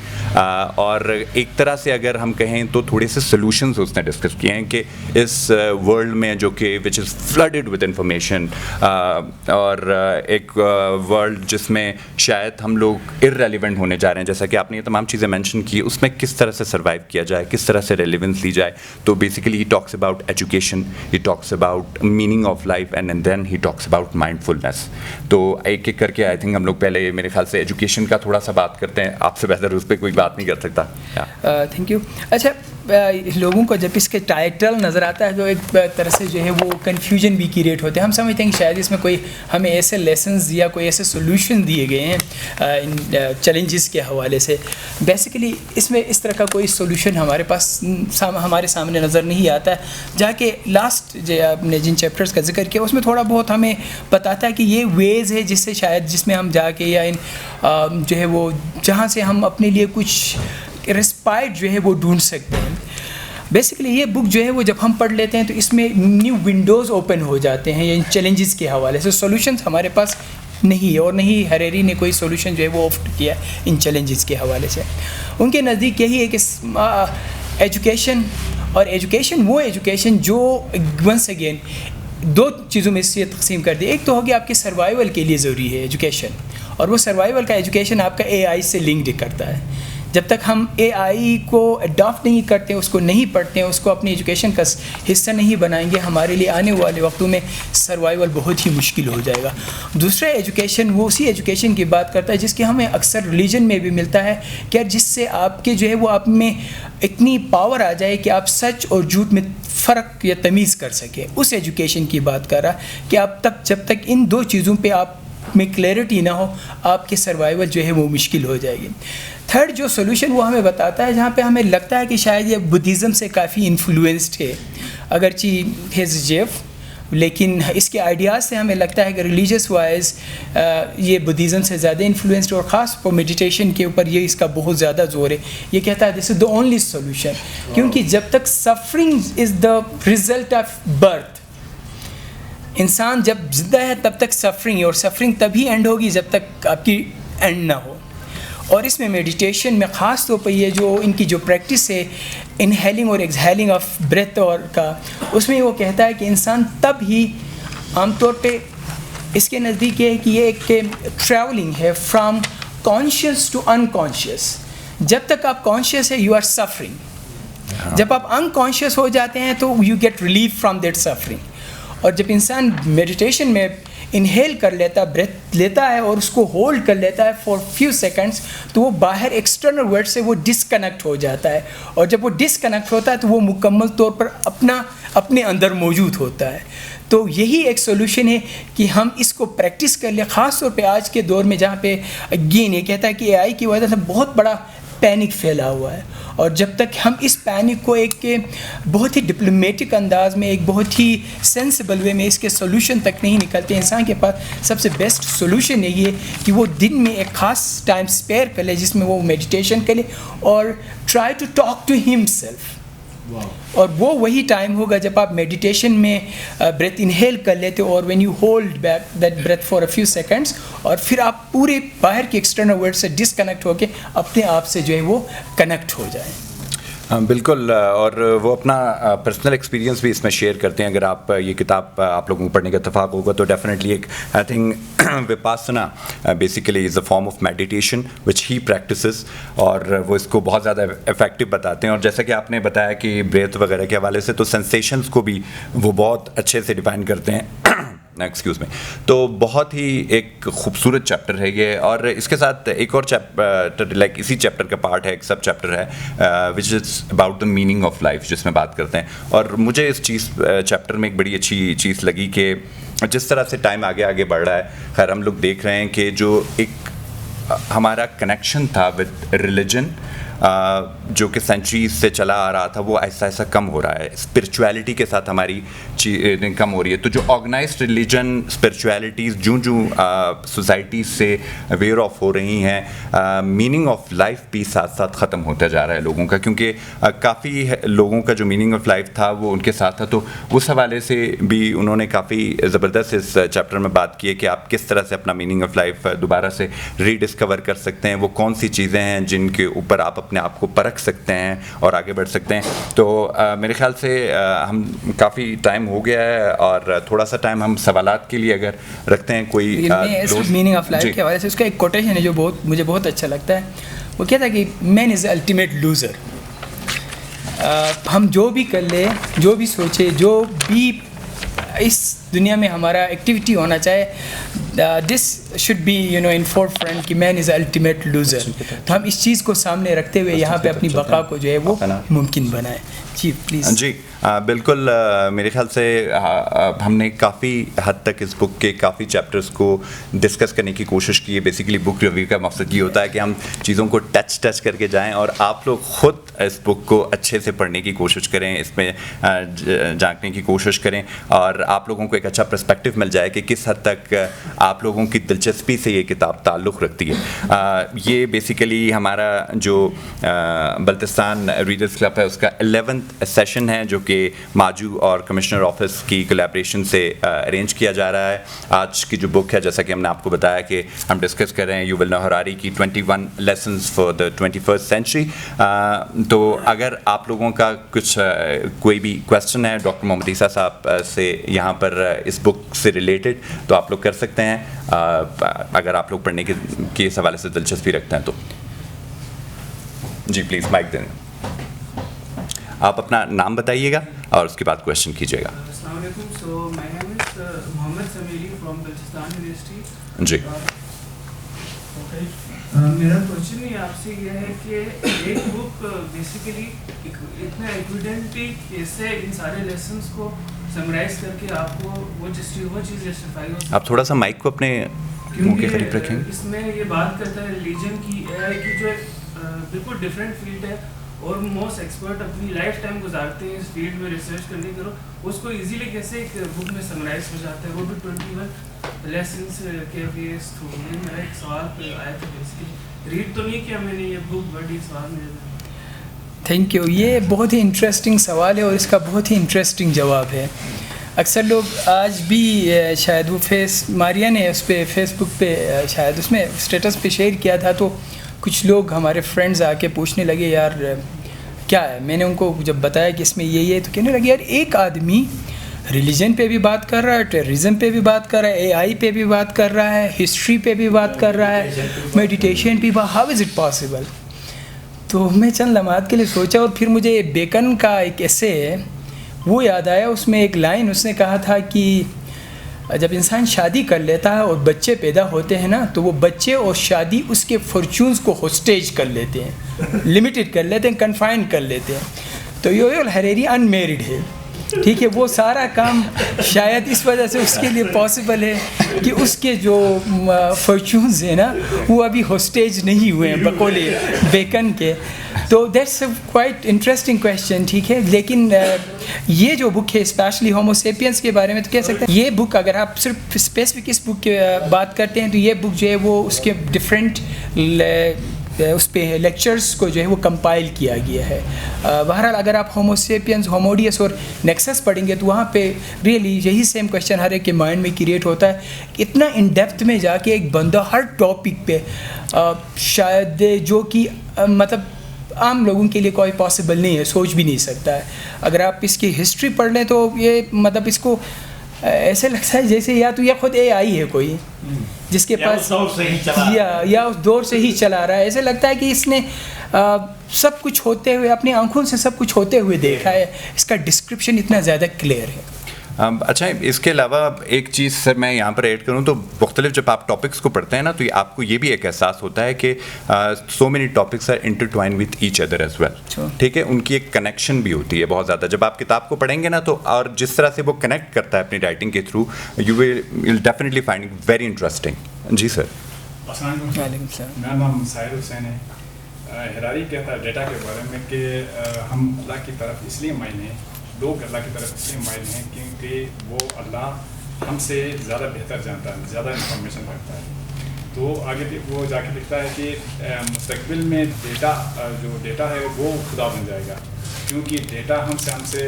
اور ایک طرح سے اگر ہم کہیں تو تھوڑے سے سولوشنز اس نے ڈسکس کیے ہیں کہ اس ورلڈ میں جو کہ وچ از فلڈڈ ود انفارمیشن, اور ایک ورلڈ جس میں شاید ہم لوگ ارریلیونٹ ہونے جا رہے ہیں, جیسا کہ آپ نے یہ تمام چیزیں مینشن کی, اس میں کس طرح سے سروائیو کیا جائے, کس طرح سے ریلیونس لی جائے. تو basically he talks about education, he talks about meaning of life, and then he talks about mindfulness. تو ایک ایک کر کے آئی تھنک ہم لوگ پہلے میرے خیال سے ایجوکیشن کا تھوڑا سا بات کرتے ہیں, آپ سے بہتر اس پہ کوئی بات نہیں کر سکتا. Thank you. اچھا, لوگوں کو جب اس کے ٹائٹل نظر آتا ہے تو ایک طرح سے جو ہے وہ کنفیوژن بھی کریٹ ہوتے ہیں. ہم سمجھتے ہیں کہ شاید اس میں کوئی ہمیں ایسے لیسنز یا کوئی ایسے سولوشن دیے گئے ہیں ان چیلنجز کے حوالے سے. بیسیکلی اس میں اس طرح کا کوئی سولوشن ہمارے پاس ہمارے سامنے نظر نہیں آتا ہے. جا کے لاسٹ جو آپ نے جن چیپٹرز کا ذکر کیا اس میں تھوڑا بہت ہمیں بتاتا ہے کہ یہ ویز ہے جس سے شاید جس میں ہم جا کے یا ان جو ہے وہ جہاں سے ہم اپنے لیے کچھ ریسپائٹ جو ہے وہ ڈھونڈ سکتے ہیں. بیسیکلی یہ بک جو ہے وہ جب ہم پڑھ لیتے ہیں تو اس میں نیو ونڈوز اوپن ہو جاتے ہیں ان چیلنجز کے حوالے سے. سولوشنز ہمارے پاس نہیں ہے, اور نہیں ہریری نے کوئی سولوشن جو ہے وہ آفر کیا ان چیلنجز کے حوالے سے. ان کے نزدیک یہی ہے کہ ایجوکیشن, اور ایجوکیشن وہ ایجوکیشن جو ونس اگین دو چیزوں میں سے تقسیم کر دی. ایک تو ہوگی آپ کے سروائیول کے لیے ضروری ہے ایجوکیشن, اور وہ سروائیول کا ایجوکیشن آپ کا اے آئی سے لنکڈ کرتا ہے. جب تک ہم اے آئی کو اڈاپٹ نہیں کرتے, اس کو نہیں پڑھتے ہیں, اس کو اپنی ایجوکیشن کا حصہ نہیں بنائیں گے, ہمارے لیے آنے والے وقتوں میں سروائیول بہت ہی مشکل ہو جائے گا. دوسرا ایجوکیشن وہ اسی ایجوکیشن کی بات کرتا ہے جس کے ہمیں اکثر ریلیجن میں بھی ملتا ہے, کہ جس سے آپ کے جو ہے وہ آپ میں اتنی پاور آ جائے کہ آپ سچ اور جھوٹ میں فرق یا تمیز کر سکیں. اس ایجوکیشن کی بات کر رہا کہ آپ تک جب تک ان دو چیزوں پہ آپ میں کلیئرٹی نہ ہو آپ کے سروائیول جو ہے وہ مشکل ہو جائے گی. تھرڈ جو سولوشن وہ ہمیں بتاتا ہے, جہاں پہ ہمیں لگتا ہے کہ شاید یہ بدھزم سے کافی انفلوئنسڈ ہے, اگرچہ ہیز جیف, لیکن اس کے آئیڈیاز سے ہمیں لگتا ہے کہ ریلیجیس وائز یہ بدھزم سے زیادہ انفلوئنسڈ, اور خاص طور میڈیٹیشن کے اوپر یہ اس کا بہت زیادہ زور ہے. یہ کہتا ہے this is the only solution, کیونکہ جب تک suffering is the result of birth, انسان جب زندہ ہے تب تک سفرنگ, اور سفرنگ تبھی اینڈ ہوگی جب تک آپ کی اینڈ نہ ہو. اور اس میں میڈیٹیشن میں خاص طور پہ یہ جو ان کی جو پریکٹس ہے انہیلنگ اور ایکسہیلنگ آف بریتھ اور کا, اس میں وہ کہتا ہے کہ انسان تب ہی عام طور پہ اس کے نزدیک یہ ہے کہ یہ ایک ٹریولنگ ہے فرام کانشیس ٹو انکانشیس. جب تک آپ کانشیس ہے یو آر سفرنگ, جب آپ انکانشیس ہو جاتے ہیں تو you get relief from that suffering. اور جب انسان میڈیٹیشن میں انہیل کر لیتا ہے, بریتھ لیتا ہے اور اس کو ہولڈ کر لیتا ہے فار فیو سیکنڈس, تو وہ باہر ایکسٹرنل ورلڈ سے وہ ڈسکنیکٹ ہو جاتا ہے, اور جب وہ ڈسکنیکٹ ہوتا ہے تو وہ مکمل طور پر اپنے اندر موجود ہوتا ہے. تو یہی ایک سولوشن ہے کہ ہم اس کو پریکٹس کر لیں, خاص طور پہ آج کے دور میں جہاں پہ اگین یہ کہتا ہے کہ اے آئی کی وجہ سے بہت بڑا پینک پھیلا ہوا ہے, اور جب تک ہم اس پینک کو ایک بہت ہی ڈپلومیٹک انداز میں, ایک بہت ہی سینسیبل وے میں اس کے سولوشن تک نہیں نکلتے, انسان کے پاس سب سے بیسٹ سولوشن یہی ہے کہ وہ دن میں ایک خاص ٹائم اسپیئر کر لے جس میں وہ میڈیٹیشن کرے اور ٹرائی ٹو ٹاک ٹو ہم سیلف. اور وہی ٹائم ہوگا جب آپ میڈیٹیشن میں بریتھ انہیل کر لیتے ہو, اور when you hold back that breath for a few seconds, اور پھر آپ پورے باہر کے ایکسٹرنل ورلڈ سے ڈسکنیکٹ ہو کے اپنے آپ سے جو ہے وہ کنیکٹ ہو جائیں. بالکل, اور وہ اپنا پرسنل ایکسپیرینس بھی اس میں شیئر کرتے ہیں. اگر آپ یہ کتاب آپ لوگوں کو پڑھنے کا اتفاق ہوگا تو ڈیفینیٹلی ایک I think Vipassana basically is a form of meditation which he practices, اور وہ اس کو بہت زیادہ افیکٹو بتاتے ہیں. اور جیسا کہ آپ نے بتایا کہ بریتھ وغیرہ کے حوالے سے تو سینسیشنز کو بھی وہ بہت اچھے سے ڈیفائن کرتے ہیں. ایکسکیوز میں, تو بہت ہی ایک خوبصورت چیپٹر ہے یہ. اور اس کے ساتھ ایک اور چیپٹر لائک اسی چیپٹر کا پارٹ ہے, ایک سب چیپٹر ہے which is about the meaning of life, جس میں بات کرتے ہیں. اور مجھے اس چیپٹر میں ایک بڑی اچھی چیز لگی کہ جس طرح سے ٹائم آگے بڑھ رہا ہے, خیر ہم لوگ دیکھ رہے ہیں کہ جو ایک ہمارا کنیکشن تھا ود ریلیجن جو کہ سینچریز سے چلا آ رہا تھا, وہ ایسا کم ہو رہا ہے. اسپرچویلٹی کے ساتھ ہماری چیزیں کم ہو رہی ہے. تو جو آرگنائزڈ ریلیجن اسپرچویلٹیز جو سوسائٹیز سے ویئر آف ہو رہی ہیں, میننگ آف لائف بھی ساتھ ساتھ ختم ہوتا جا رہا ہے لوگوں کا, کیونکہ کافی لوگوں کا جو میننگ آف لائف تھا وہ ان کے ساتھ تھا. تو اس حوالے سے بھی انہوں نے کافی زبردست اس چیپٹر میں بات کی ہے کہ آپ کس طرح سے اپنا میننگ آف لائف دوبارہ سے ری ڈسکور کر سکتے ہیں, وہ کون سی چیزیں ہیں جن کے اوپر آپ اپنے آپ کو پرکھ سکتے ہیں اور آگے بڑھ سکتے ہیں. تو میرے خیال سے ہم کافی ٹائم ہو گیا ہے, اور تھوڑا سا ٹائم ہم سوالات کے لیے اگر رکھتے ہیں. کوئی میننگ آف لائف کے حوالے سے اس کا ایک کوٹیشن ہے جو مجھے بہت اچھا لگتا ہے. وہ کہتا ہے کہ مین از الٹیمیٹ لوزر. ہم جو بھی کر لیں, جو بھی سوچے, جو بھی اس دنیا میں ہمارا ایکٹیویٹی ہونا چاہے, this should be in forefront کہ مین از الٹیمیٹ لوزر. تو ہم اس چیز کو سامنے رکھتے ہوئے یہاں پہ اپنی بقا کو جو ہے وہ ممکن بنائیں. جی پلیز. جی بالکل, میرے خیال سے ہم نے کافی حد تک اس بک کے کافی چیپٹرز کو ڈسکس کرنے کی کوشش کی ہے. بیسیکلی بک ریویو کا مقصد یہ ہوتا ہے کہ ہم چیزوں کو ٹچ کر کے جائیں, اور آپ لوگ خود اس بک کو اچھے سے پڑھنے کی کوشش کریں, اس میں جھانکنے کی کوشش کریں, اور آپ لوگوں کو ایک اچھا پرسپیکٹو مل جائے کہ کس حد تک آپ لوگوں کی دلچسپی سے یہ کتاب تعلق رکھتی ہے. یہ بیسیکلی ہمارا جو بلتستان ریڈرز کلب ہے اس کا 11th سیشن ہے, جو کہ ماجو اور کمشنر آفس کی کولیبریشن سے ارینج کیا جا رہا ہے. آج کی جو بک ہے, جیسا کہ ہم نے آپ کو بتایا کہ ہم ڈسکس کر رہے ہیں یوول نوح ہراری کی 21 lessons for the 21st century. تو اگر آپ لوگوں کا کچھ کوئی بھی کویسچن ہے ڈاکٹر محمد عیسیٰ صاحب سے یہاں پر اس بک سے ریلیٹڈ, تو آپ لوگ کر سکتے ہیں, اگر آپ لوگ پڑھنے کے اس حوالے سے دلچسپی رکھتے ہیں تو. جی پلیز مائک دیں. آپ اپنا نام بتائیے گا اور اس کے بعد کویشچن کیجیے گا. السلام علیکم. سو مائی نیم از محمد سمیلی فرام بلوچستان یونیورسٹی. جی میرا کوشچن ہی آپ سے یہ ہے کہ ایک بک بیسیکلی اتنا ایویڈنٹلی کیسے ان سارے لیسنس کو سمرائز کر کے آپ کو وہ چیز جسٹیفائی ہو. آپ تھوڑا سا مائک کو اپنے منہ کے قریب رکھیں. اس میں یہ بات کرتا ہے ریلیجن کی, اے آئی کی جو بالکل ڈفرینٹ فیلڈ ہے, اور موسٹ ایکسپرٹ اپنی لائف ٹائم گزارتے ہیں اس فیلڈ میں ریسرچ کرنے کرو, اس کو ایزیلی کیسے ایک بک میں سمرائز ہو جاتا ہے, وہ بھی 21 لیسنس کے بیس تھرو. یہ میرا ایک سوال پہ آیا تھا, بیسکلی ریڈ تو نہیں کیا میں نے یہ بک, بٹ یہ سوال میرا. Thank you. یہ بہت ہی انٹرسٹنگ سوال ہے اور اس کا بہت ہی انٹرسٹنگ جواب ہے. اکثر لوگ آج بھی شاید وہ ماریا نے اس پہ فیس بک پہ شاید اس میں اسٹیٹس پہ شیئر کیا تھا, تو کچھ لوگ ہمارے فرینڈز آ کے پوچھنے لگے یار کیا ہے. میں نے ان کو جب بتایا کہ اس میں یہ ہے تو کہنے لگے یار ایک آدمی ریلیجن پہ بھی بات کر رہا ہے, ٹیررزم پہ بھی بات کر رہا ہے, اے آئی پہ بھی بات کر رہا ہے, ہسٹری پہ بھی بات کر رہا ہے, میڈیٹیشن پہ, ہاؤ از اٹ پاسبل. تو میں چند لمحات کے لیے سوچا, اور پھر مجھے بیکن کا ایک ایسے ہے وہ یاد آیا. اس میں ایک لائن اس نے کہا تھا کہ جب انسان شادی کر لیتا ہے اور بچے پیدا ہوتے ہیں نا تو وہ بچے اور شادی اس کے فارچونز کو ہوسٹیج کر لیتے ہیں, لمیٹڈ کر لیتے ہیں, کنفائن کر لیتے ہیں. تو یویل حریری ان میرڈ ہے, ٹھیک ہے, وہ سارا کام شاید اس وجہ سے اس کے لیے پاسبل ہے کہ اس کے جو فارچونز ہیں نا وہ ابھی ہوسٹیج نہیں ہوئے ہیں بقول بیکن کے. تو that's a quite interesting question, ٹھیک ہے. لیکن یہ جو بک ہے اسپیشلی ہومو سیپینس کے بارے میں تو کہہ سکتے ہیں یہ بک, اگر آپ صرف اسپیسیفک اس بک کی بات کرتے ہیں تو یہ بک جو ہے وہ اس کے ڈفرینٹ اس پہ لیکچرز کو جو ہے وہ کمپائل کیا گیا ہے. بہرحال اگر آپ ہومو سیپینس, ہوموڈیس اور نیکسس پڑھیں گے تو وہاں پہ ریئلی یہی سیم کویشچن ہر ایک کے مائنڈ میں کریٹ ہوتا ہے کہ اتنا ان ڈیپتھ میں جا کے ایک بندہ ہر ٹاپک پہ شاید جو کہ مطلب عام لوگوں کے لیے کوئی پاسبل نہیں ہے, سوچ بھی نہیں سکتا ہے. اگر آپ اس کی ہسٹری پڑھ لیں تو یہ مطلب اس کو ایسے لگتا ہے جیسے یا تو یہ خود اے آئی ہے کوئی جس کے پاس یا اس دور سے ہی چلا رہا ہے. ایسے لگتا ہے کہ اس نے سب کچھ ہوتے ہوئے اپنی آنکھوں سے سب کچھ ہوتے ہوئے دیکھا ہے. اس کا ڈسکرپشن اتنا زیادہ کلیئر ہے. اچھا, اس کے علاوہ ایک چیز سر میں یہاں پر ایڈ کروں تو مختلف جب آپ ٹاپکس کو پڑھتے ہیں نا تو آپ کو یہ بھی ایک احساس ہوتا ہے کہ so many topics are intertwine with each other as well, ٹھیک ہے. ان کی ایک کنیکشن بھی ہوتی ہے بہت زیادہ جب آپ کتاب کو پڑھیں گے نا تو, اور جس طرح سے وہ کنیکٹ کرتا ہے اپنی رائٹنگ کے through, you will definitely find it very interesting. جی سر. السلام علیکم. میرا نام ساحر حسین ہے. حراری کہتا ہے ڈیٹا کے بارے میں کہ ہم اللہ کی طرف اس لیے مائل ہیں, لوگ اللہ کی طرف اس لیے مائل ہیں کیونکہ وہ اللہ ہم سے زیادہ بہتر جانتا ہے, زیادہ انفارمیشن رکھتا ہے. تو آگے وہ جا کے لکھتا ہے کہ مستقبل میں جو ڈیٹا ہے وہ خدا بن جائے گا, کیونکہ ڈیٹا ہم سے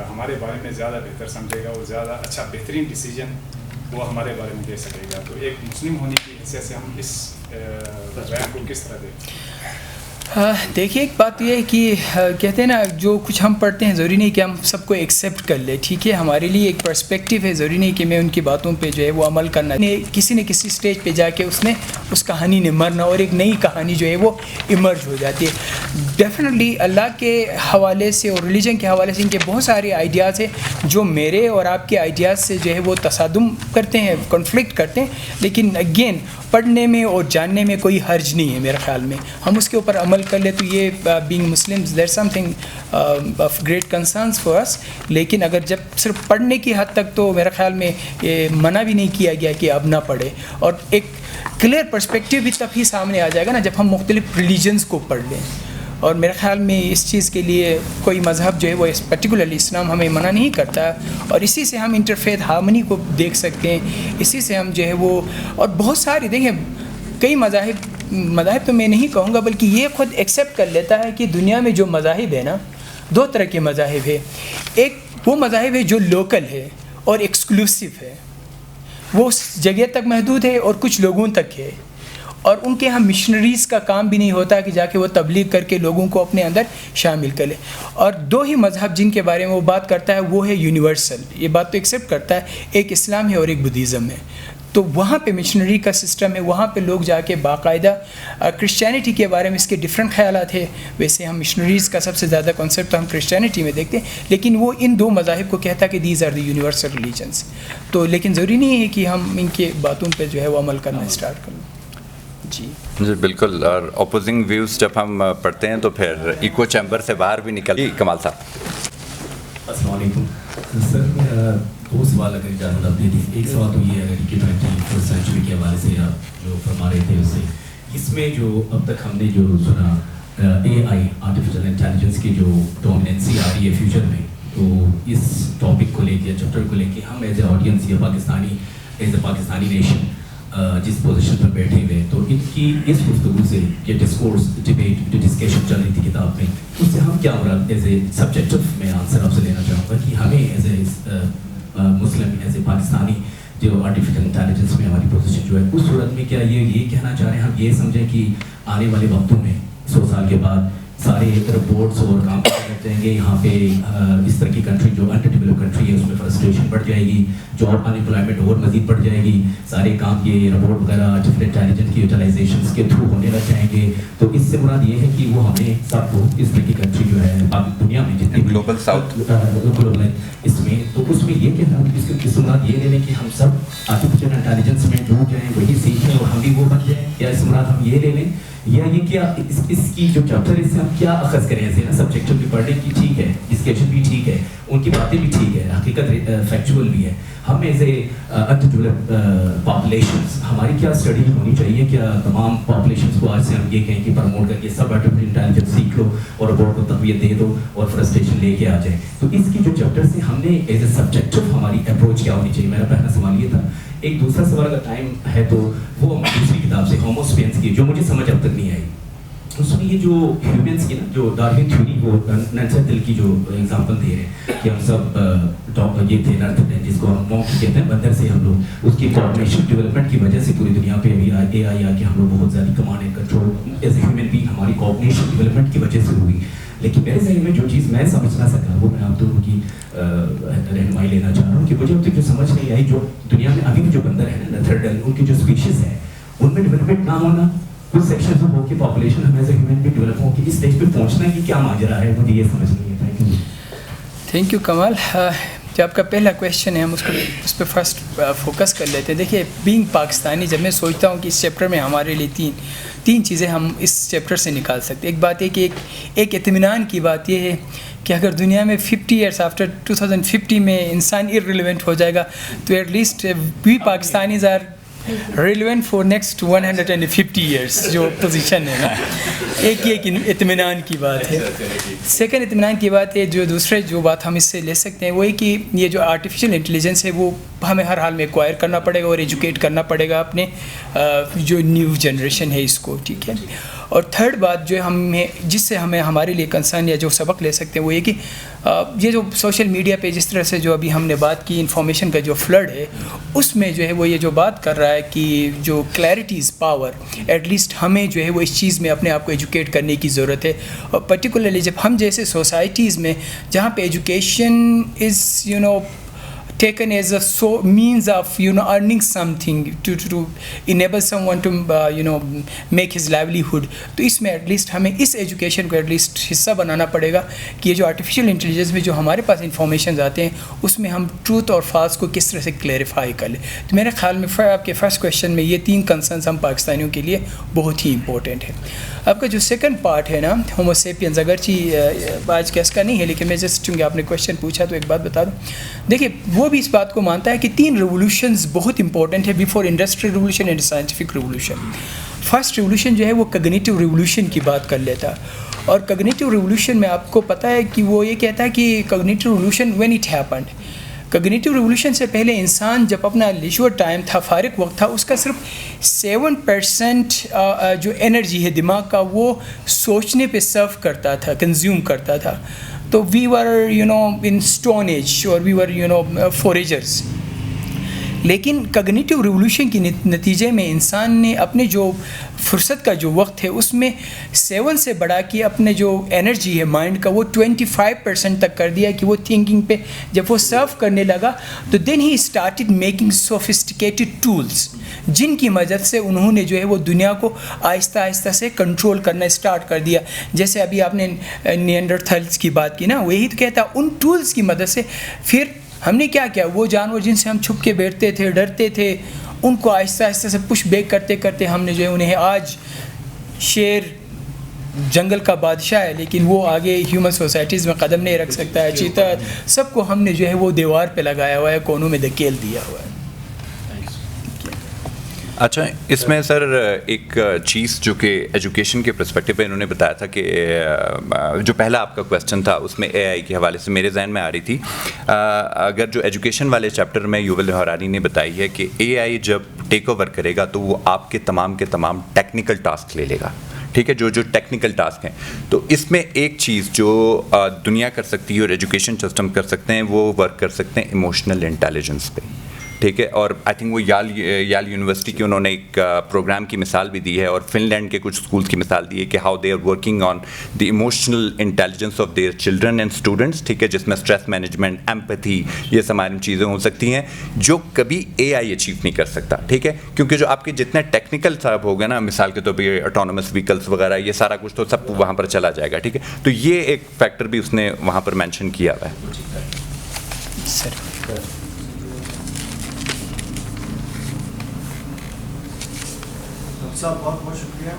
ہمارے بارے میں زیادہ بہتر سمجھے گا, وہ زیادہ اچھا بہترین ڈیسیجن وہ ہمارے بارے میں دے سکے گا. تو ایک مسلم ہونے کی حیثیت سے ہم اس بیان کو کس طرح دیں؟ دیکھیے ایک بات یہ ہے کہ کہتے ہیں نا جو کچھ ہم پڑھتے ہیں ضروری نہیں کہ ہم سب کو ایکسیپٹ کر لیں, ٹھیک ہے. ہمارے لیے ایک پرسپیکٹیو ہے, ضروری نہیں کہ میں ان کی باتوں پہ جو ہے وہ عمل کرنا. کسی نے کسی سٹیج پہ جا کے اس کہانی نے مرنا اور ایک نئی کہانی جو ہے وہ ایمرج ہو جاتی ہے. ڈیفینیٹلی اللہ کے حوالے سے اور ریلیجن کے حوالے سے ان کے بہت سارے آئیڈیاز ہیں جو میرے اور آپ کے آئیڈیاز سے جو ہے وہ تصادم کرتے ہیں, کنفلکٹ کرتے ہیں. لیکن اگین پڑھنے میں اور جاننے میں کوئی حرج نہیں ہے میرے خیال میں. ہم اس کے اوپر عمل کر لیں تو یہ being Muslims there something of great concerns for us. لیکن اگر جب صرف پڑھنے کی حد تک تو میرے خیال میں یہ منع بھی نہیں کیا گیا کہ اب نہ پڑھے, اور ایک کلیئر پرسپیکٹیو بھی تب ہی سامنے آ جائے گا نا جب ہم مختلف ریلیجنز کو پڑھ لیں. اور میرے خیال میں اس چیز کے لیے کوئی مذہب جو ہے وہ پرٹیکولرلی اسلام ہمیں منع نہیں کرتا, اور اسی سے ہم انٹرفیتھ ہارمنی کو دیکھ سکتے ہیں. اسی سے ہم جو ہے وہ, اور بہت ساری دیکھیں کئی مذاہب تو میں نہیں کہوں گا بلکہ یہ خود ایکسیپٹ کر لیتا ہے کہ دنیا میں جو مذاہب ہے نا, دو طرح کے مذاہب ہے. ایک وہ مذاہب ہے جو لوکل ہے اور ایکسکلوسیو ہے, وہ اس جگہ تک محدود ہے اور کچھ لوگوں تک ہے, اور ان کے ہاں مشنریز کا کام بھی نہیں ہوتا کہ جا کے وہ تبلیغ کر کے لوگوں کو اپنے اندر شامل کر لے. اور دو ہی مذہب جن کے بارے میں وہ بات کرتا ہے وہ ہے یونیورسل, یہ بات تو ایکسیپٹ کرتا ہے, ایک اسلام ہے اور ایک بدھزم ہے. تو وہاں پہ مشنری کا سسٹم ہے, وہاں پہ لوگ جا کے باقاعدہ کرسچینٹی کے بارے میں اس کے ڈفرینٹ خیالات ہے. ویسے ہم مشنریز کا سب سے زیادہ کانسیپٹ ہم کرسچینٹی میں دیکھتے ہیں, لیکن وہ ان دو مذاہب کو کہتا ہے کہ these are the universal religions. تو لیکن ضروری نہیں ہے کہ ہم ان کے باتوں پہ جو ہے وہ عمل کرنا اسٹارٹ کر لیں. جی بالکل. اور اپوزنگ ویوز جب ہم پڑھتے ہیں تو پھر ایکو چیمبر سے باہر بھی نکل. کمال صاحب. السلام علیکم سر. دو سوال اگر اجازت آپ دے دیں. ایک سوال تو یہ ہے کہ 21 سینچری کے حوالے سے آپ جو فرما رہے تھے اس سے, اس میں جو اب تک ہم نے جو سنا اے آئی آرٹیفیشل انٹیلیجنس کی جو ڈومیننسی آ رہی ہے فیوچر میں, تو اس ٹاپک کو لے کے, چیپٹر کو لے کے ہم ایز اے آڈینس یا پاکستانی نیشن جس پوزیشن پر بیٹھے ہوئے, تو ان کی اس گفتگو سے یہ ڈسکورس ڈبیٹ جو ڈسکشن چل رہی تھی کتاب میں, اس سے ہم کیا مراد ایز اے سبجیکٹو میں آنسر آپ سے لینا چاہوں گا کہ ہمیں as a Muslim, as a Pakistani جو آرٹیفیشل انٹیلیجنس میں ہماری پوزیشن جو ہے, اس صورت میں کیا یہ کہنا چاہ رہے ہیں ہم یہ سمجھیں کہ آنے والے وقتوں میں 100 سال کے بعد سارے رپورٹس اور کام لگ جائیں گے. یہاں پہ اس طرح کی کنٹری جو انڈر ڈیولپ کنٹری ہے اس میں فرسٹریشن بڑھ جائے گی, جاب انمپلائمنٹ اور مزید بڑھ جائے گی, سارے کام یہ رپورٹ وغیرہ آرٹیفیشل انٹیلیجنس کی یوٹیلائزیشنس کے تھرو ہونے لگ جائیں گے. تو اس سے مراد یہ ہے کہ وہ ہمیں سب کو اس طرح کی کنٹری جو ہے دنیا میں جتنی گلوبل ساؤتھ گلوبل اس میں, تو اس میں یہ کہنا اس سے مراد یہ لے لیں کہ ہم سب آرٹیفیشل انٹیلیجنس میں ڈوب جائیں, وہی سیکھیں اور ہم بھی وہ بن جائیں, یا اس مراد ہم یہ لے لیں یا یہ کیا اس کی جو چیپٹر ہے اس سے ہم کیا اخذ کریں. ایسے نا سبجیکٹ بھی پڑھنے کی ٹھیک ہے, ڈسکشن بھی ٹھیک ہے, ان کی باتیں بھی ٹھیک ہے, حقیقت فیکچوئل بھی ہے. ہم as a under develop populations ہماری کیا اسٹڈی ہونی چاہیے, کیا تمام پاپولیشنس کو آج سے ہم یہ کہیں کہ پروموٹ کر کے سب آرٹیفیشل انٹیلیجنس سیکھ لو اور روبوٹ کو تقویت دے دو اور فرسٹریشن لے کے آ جائیں. تو اس کی جو چیپٹرس ہیں ہم نے ایز اے سبجیکٹو ہماری اپروچ کیا ہونی چاہیے. میرا پہلا سوال یہ تھا. ایک دوسرا سوال اگر ٹائم ہے تو وہ دوسری کتاب سے ہومو سیپینس کی, جو مجھے سمجھ اب تک نہیں آئی. اس میں یہ جو ہیومنس کی نا جو ڈارون تھیوری وہ نیلسن دل کی جو ایگزامپل دے رہے ہیں کہ ہم سب یہ تھے نرتھ جس کو ہم مونک کہتے ہیں بندر سے ہم لوگ, اس کی کوآرڈینیشن ڈیولپمنٹ کی وجہ سے پوری دنیا پہ ابھی اے آئی آ کے ہم لوگ بہت زیادہ command and control as a human being ہماری کوآرڈینیشن ڈیولپمنٹ کی وجہ سے ہوئی. لیکن میرے ذہن میں جو چیز میں سمجھ نہ سکا وہ میں آپ دونوں کی رہنمائی لینا چاہ رہا ہوں کہ مجھے اب تک جو سمجھ نہیں آئی, جو دنیا میں ابھی بھی جو بندر ہیں نا نرتھرڈل, ان کی جو اسپیشیز ہے ان میں ڈیولپمنٹ نہ ہونا, کچھ سیکشن ہو کے پاپولیشن ہمیں ایز اے ہیومن بھی ڈیولپ ہو کے اس اسٹیج پہ پہنچنا ہے کہ کیا ماجرا ہے, مجھے یہ سمجھ نہیں ہے. تھینک یو کمال. جو آپ کا پہلا کویشچن ہے ہم اس پہ فرسٹ فوکس کر لیتے ہیں. دیکھیے بینگ پاکستانی, جب میں سوچتا ہوں کہ اس چیپٹر میں ہمارے لیے تین چیزیں ہم اس چیپٹر سے نکال سکتے. ایک بات ہے کہ ایک اطمینان کی بات یہ ہے کہ اگر دنیا میں 50 ایئرس آفٹر 2050 میں انسان ارریلیونٹ ہو جائے گا تو at least we Pakistanis are relevant for next 150 years جو پوزیشن ہے نا. ایک یہ اطمینان کی بات ہے. سیکنڈ اطمینان کی بات ہے جو دوسرے جو بات ہم اس سے لے سکتے ہیں وہ یہ کہ یہ جو آرٹیفیشیل انٹیلیجنس ہے وہ ہمیں ہر حال میں ایکوائر کرنا پڑے گا اور ایجوکیٹ کرنا پڑے گا اپنے جو نیو جنریشن ہے اس کو, ٹھیک ہے. اور تھرڈ بات جو ہمیں جس سے ہمیں ہمارے لیے کنسرن یا جو سبق لے سکتے ہیں وہ یہ کہ یہ جو سوشل میڈیا پہ جس طرح سے جو ابھی ہم نے بات کی انفارمیشن کا جو فلڈ ہے اس میں جو ہے وہ یہ جو بات کر رہا ہے کہ جو clarity is power, at least ہمیں جو ہے وہ اس چیز میں اپنے آپ کو ایجوکیٹ کرنے کی ضرورت ہے. اور پرٹیکولرلی جب ہم جیسے سوسائٹیز میں جہاں پہ education is taken as a means of earning something to enable someone to make his livelihood, تو اس میں ایٹ لیسٹ ہمیں اس ایجوکیشن کو ایٹ لیسٹ حصہ بنانا پڑے گا کہ یہ جو آرٹیفیشیل انٹیلیجنس میں جو ہمارے پاس انفارمیشنز آتے ہیں اس میں ہم ٹروتھ اور فالس کو کس طرح سے کلیریفائی کر لیں. تو میرے خیال میں آپ کے فرسٹ کویشچن میں یہ تین کنسرنس ہم پاکستانیوں کے لیے بہت ہی امپورٹنٹ ہے. آپ کا جو سیکنڈ پارٹ ہے نا ہومو سیپینز, اگرچہ آج کا اس کا نہیں ہے لیکن میں جسٹ چونکہ آپ نے کویشچن پوچھا تو ایک بات بتا دوں. دیکھیے وہ بھی اس بات کو مانتا ہے کہ تین ریولوشنز بہت امپورٹنٹ ہے before industrial revolution and scientific revolution. First revolution جو ہے وہ کگنیٹیو ریولوشن کی بات کر لیتا ہے, اور کگنیٹیو ریولوشن میں آپ کو پتہ ہے کہ وہ یہ کہتا ہے کہ cognitive revolution when it happened, cognitive revolution سے پہلے انسان جب اپنا لیجور ٹائم تھا, فارغ وقت تھا, اس کا صرف 7% جو انرجی ہے دماغ کا وہ سوچنے پہ سرو کرتا تھا, کنزیوم کرتا تھا. تو وی ور ان اسٹون ایج اور وی ور فوریجرز. لیکن کگنیٹیو ریولوشن کے نتیجے میں انسان نے اپنے جو فرصت کا جو وقت ہے اس میں 7 سے بڑھا کے اپنے جو انرجی ہے مائنڈ کا وہ 25% تک کر دیا کہ وہ تھنکنگ پہ جب وہ سرو کرنے لگا تو then he started making sophisticated tools جن کی مدد سے انہوں نے جو ہے وہ دنیا کو آہستہ آہستہ سے کنٹرول کرنا اسٹارٹ کر دیا. جیسے ابھی آپ نے نیانڈرتھلز کی بات کی نا, وہی تو کہتا ان ٹولس کی مدد سے پھر ہم نے کیا کیا, وہ جانور جن سے ہم چھپ کے بیٹھتے تھے, ڈرتے تھے, ان کو آہستہ آہستہ سے پش بیک کرتے کرتے ہم نے جو ہے انہیں آج شیر جنگل کا بادشاہ ہے لیکن وہ آگے ہیومن سوسائٹیز میں قدم نہیں رکھ سکتا ہے, چیتا سب کو ہم نے جو ہے وہ دیوار پہ لگایا ہوا ہے, کونوں میں دھکیل دیا ہوا ہے. اچھا, اس میں سر ایک چیز جو کہ ایجوکیشن کے پرسپیکٹو پہ انہوں نے بتایا تھا کہ جو پہلا آپ کا کویسچن تھا اس میں اے آئی کے حوالے سے میرے ذہن میں آ رہی تھی. اگر جو ایجوکیشن والے چیپٹر میں یوول ہراری نے بتائی ہے کہ اے آئی جب ٹیک اوور کرے گا تو وہ آپ کے تمام ٹیکنیکل ٹاسک لے لے گا, ٹھیک ہے, جو ٹیکنیکل ٹاسک ہیں. تو اس میں ایک چیز جو دنیا کر سکتی ہے اور ایجوکیشن سسٹم کر سکتے ہیں وہ ورک کر سکتے ہیں ایموشنل انٹیلیجنس پہ. ٹھیک ہے. اور آئی تھنک وہ یال یونیورسٹی کی انہوں نے ایک پروگرام کی مثال بھی دی ہے, اور فن لینڈ کے کچھ اسکولس کی مثال دی ہے کہ how they are working on the emotional intelligence of their children and students, ٹھیک ہے, جس میں اسٹریس مینجمنٹ, ایمپتھی, یہ ساری چیزیں ہو سکتی ہیں جو کبھی اے آئی اچیو نہیں کر سکتا, ٹھیک ہے, کیونکہ جو آپ کے جتنے ٹیکنیکل صاحب ہو گئے نا, مثال کے طور پہ آٹونومس وہیکلس وغیرہ, یہ سارا کچھ تو سب وہاں پر چلا جائے گا, ٹھیک ہے. تو یہ ایک فیکٹر بھی اس نے وہاں پر مینشن کیا ہوا ہے. صاحب بہت بہت شکریہ.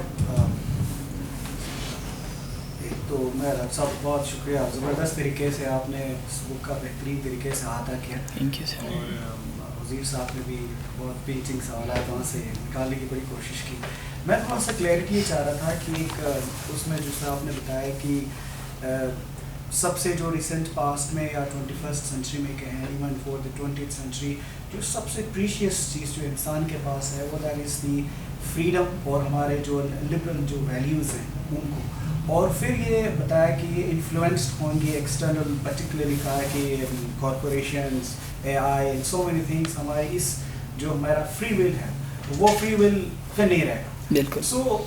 ایک تو میں رب صاحب بہت شکریہ, زبردست طریقے سے آپ نے اس بک کا بہترین طریقے سے احاطہ کیا. تھینک یو سر. اور وزیر صاحب نے بھی بہت پیچنگ سوالات وہاں سے نکالنے کی بڑی کوشش کی. میں تھوڑا سا کلیئرٹی یہ چاہ رہا تھا کہ ایک اس میں جس طرح آپ نے بتایا کہ سب سے جو ریسنٹ پاسٹ میں یا 21st سینچری میں کہیں, ایون فور دی 20th سینچری, جو سب سے پریشیس چیز جو انسان کے پاس ہے وہ دیٹ از دی فریڈم اور ہمارے جو لبرل جو ویلیوز ہیں ان کو. اور پھر یہ بتایا کہ یہ انفلوئنسڈ ہوں گی ایکسٹرنل, پرٹیکولرلی کہا کہ corporations, a I and so many things. ہمارے اس جو ہمارا فری ول ہے وہ فری ول پھر نہیں رہے گا. بالکل. سو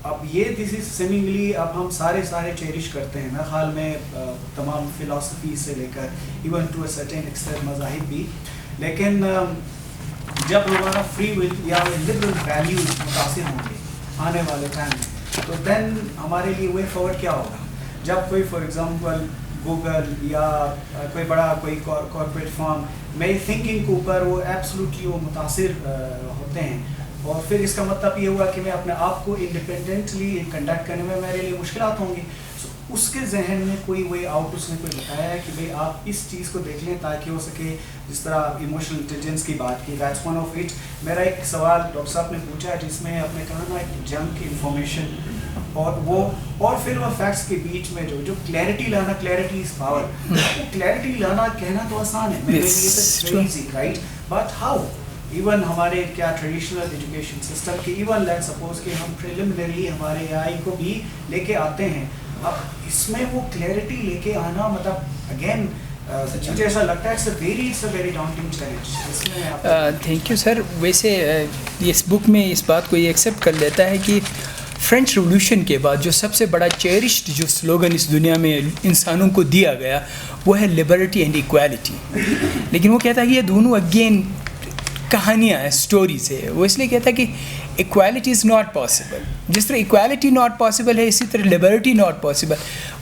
اب یہ دس از سیمنگلی اب ہم سارے چیریش کرتے ہیں, میرے خیال میں تمام فلاسفی سے لے کر even to a certain extent مذاہب بھی. لیکن جب ہمارا فری ول یا لبرل ویلیوز متاثر ہوں گے آنے والے ٹائم میں, تو دین ہمارے لیے وے فارورڈ کیا ہوگا. جب کوئی فار ایگزامپل گوگل یا کوئی بڑا کوئی کارپوریٹ فارم میری تھنکنگ کے اوپر وہ ایبسلوٹلی وہ متاثر ہوتے ہیں, اور پھر اس کا مطلب یہ ہوا کہ میں اپنے آپ کو انڈیپینڈنٹلی کنڈکٹ کرنے میں میرے لیے مشکلات ہوں گی. اس کے ذہن میں کوئی وے آؤٹ اس نے کوئی بتایا ہے کہ بھئی آپ اس چیز کو دیکھ لیں تاکہ ہو سکے, جس طرح ایموشنل انٹیلیجنس کی بات کی, دیٹس ون آف اٹ. میرا ایک سوال ڈاکٹر صاحب نے پوچھا ہے جس میں آپ نے کہا نا جنک انفارمیشن اور پھر وہ فیکٹس کے بیچ میں جو کلیئرٹی لانا, کلیئرٹی از پاور. کلیئرٹی لانا کہنا تو آسان ہے, میرے لیے easy right, but how. Even ہمارے کیا ٹریڈیشنل ایجوکیشن سسٹم کے ایون لیٹ سپوز کہ ہم پریلیمنری ہمارے اے آئی کو بھی لے کے آتے ہیں, اب اس میں وہ کلیئرٹی لے کے آنا مطلب اگین مجھے ایسا لگتا ہے it's a very daunting challenge. Thank you sir. ویسے اس بک میں اس بات کو یہ ایکسیپٹ کر لیتا ہے کہ فرینچ ریولیوشن کے بعد جو سب سے بڑا چیریشڈ جو سلوگن اس دنیا میں انسانوں کو دیا گیا وہ ہے لبرٹی اینڈ ایکویلٹی. لیکن وہ کہتا ہے کہ یہ دونوں اگین کہانیاں ہیں, اسٹوریز ہے. وہ اس لیے کہتا ہے کہ ایکویلٹی از ناٹ پاسبل. جس طرح ایکویلٹی ناٹ پاسبل ہے اسی طرح liberty not possible.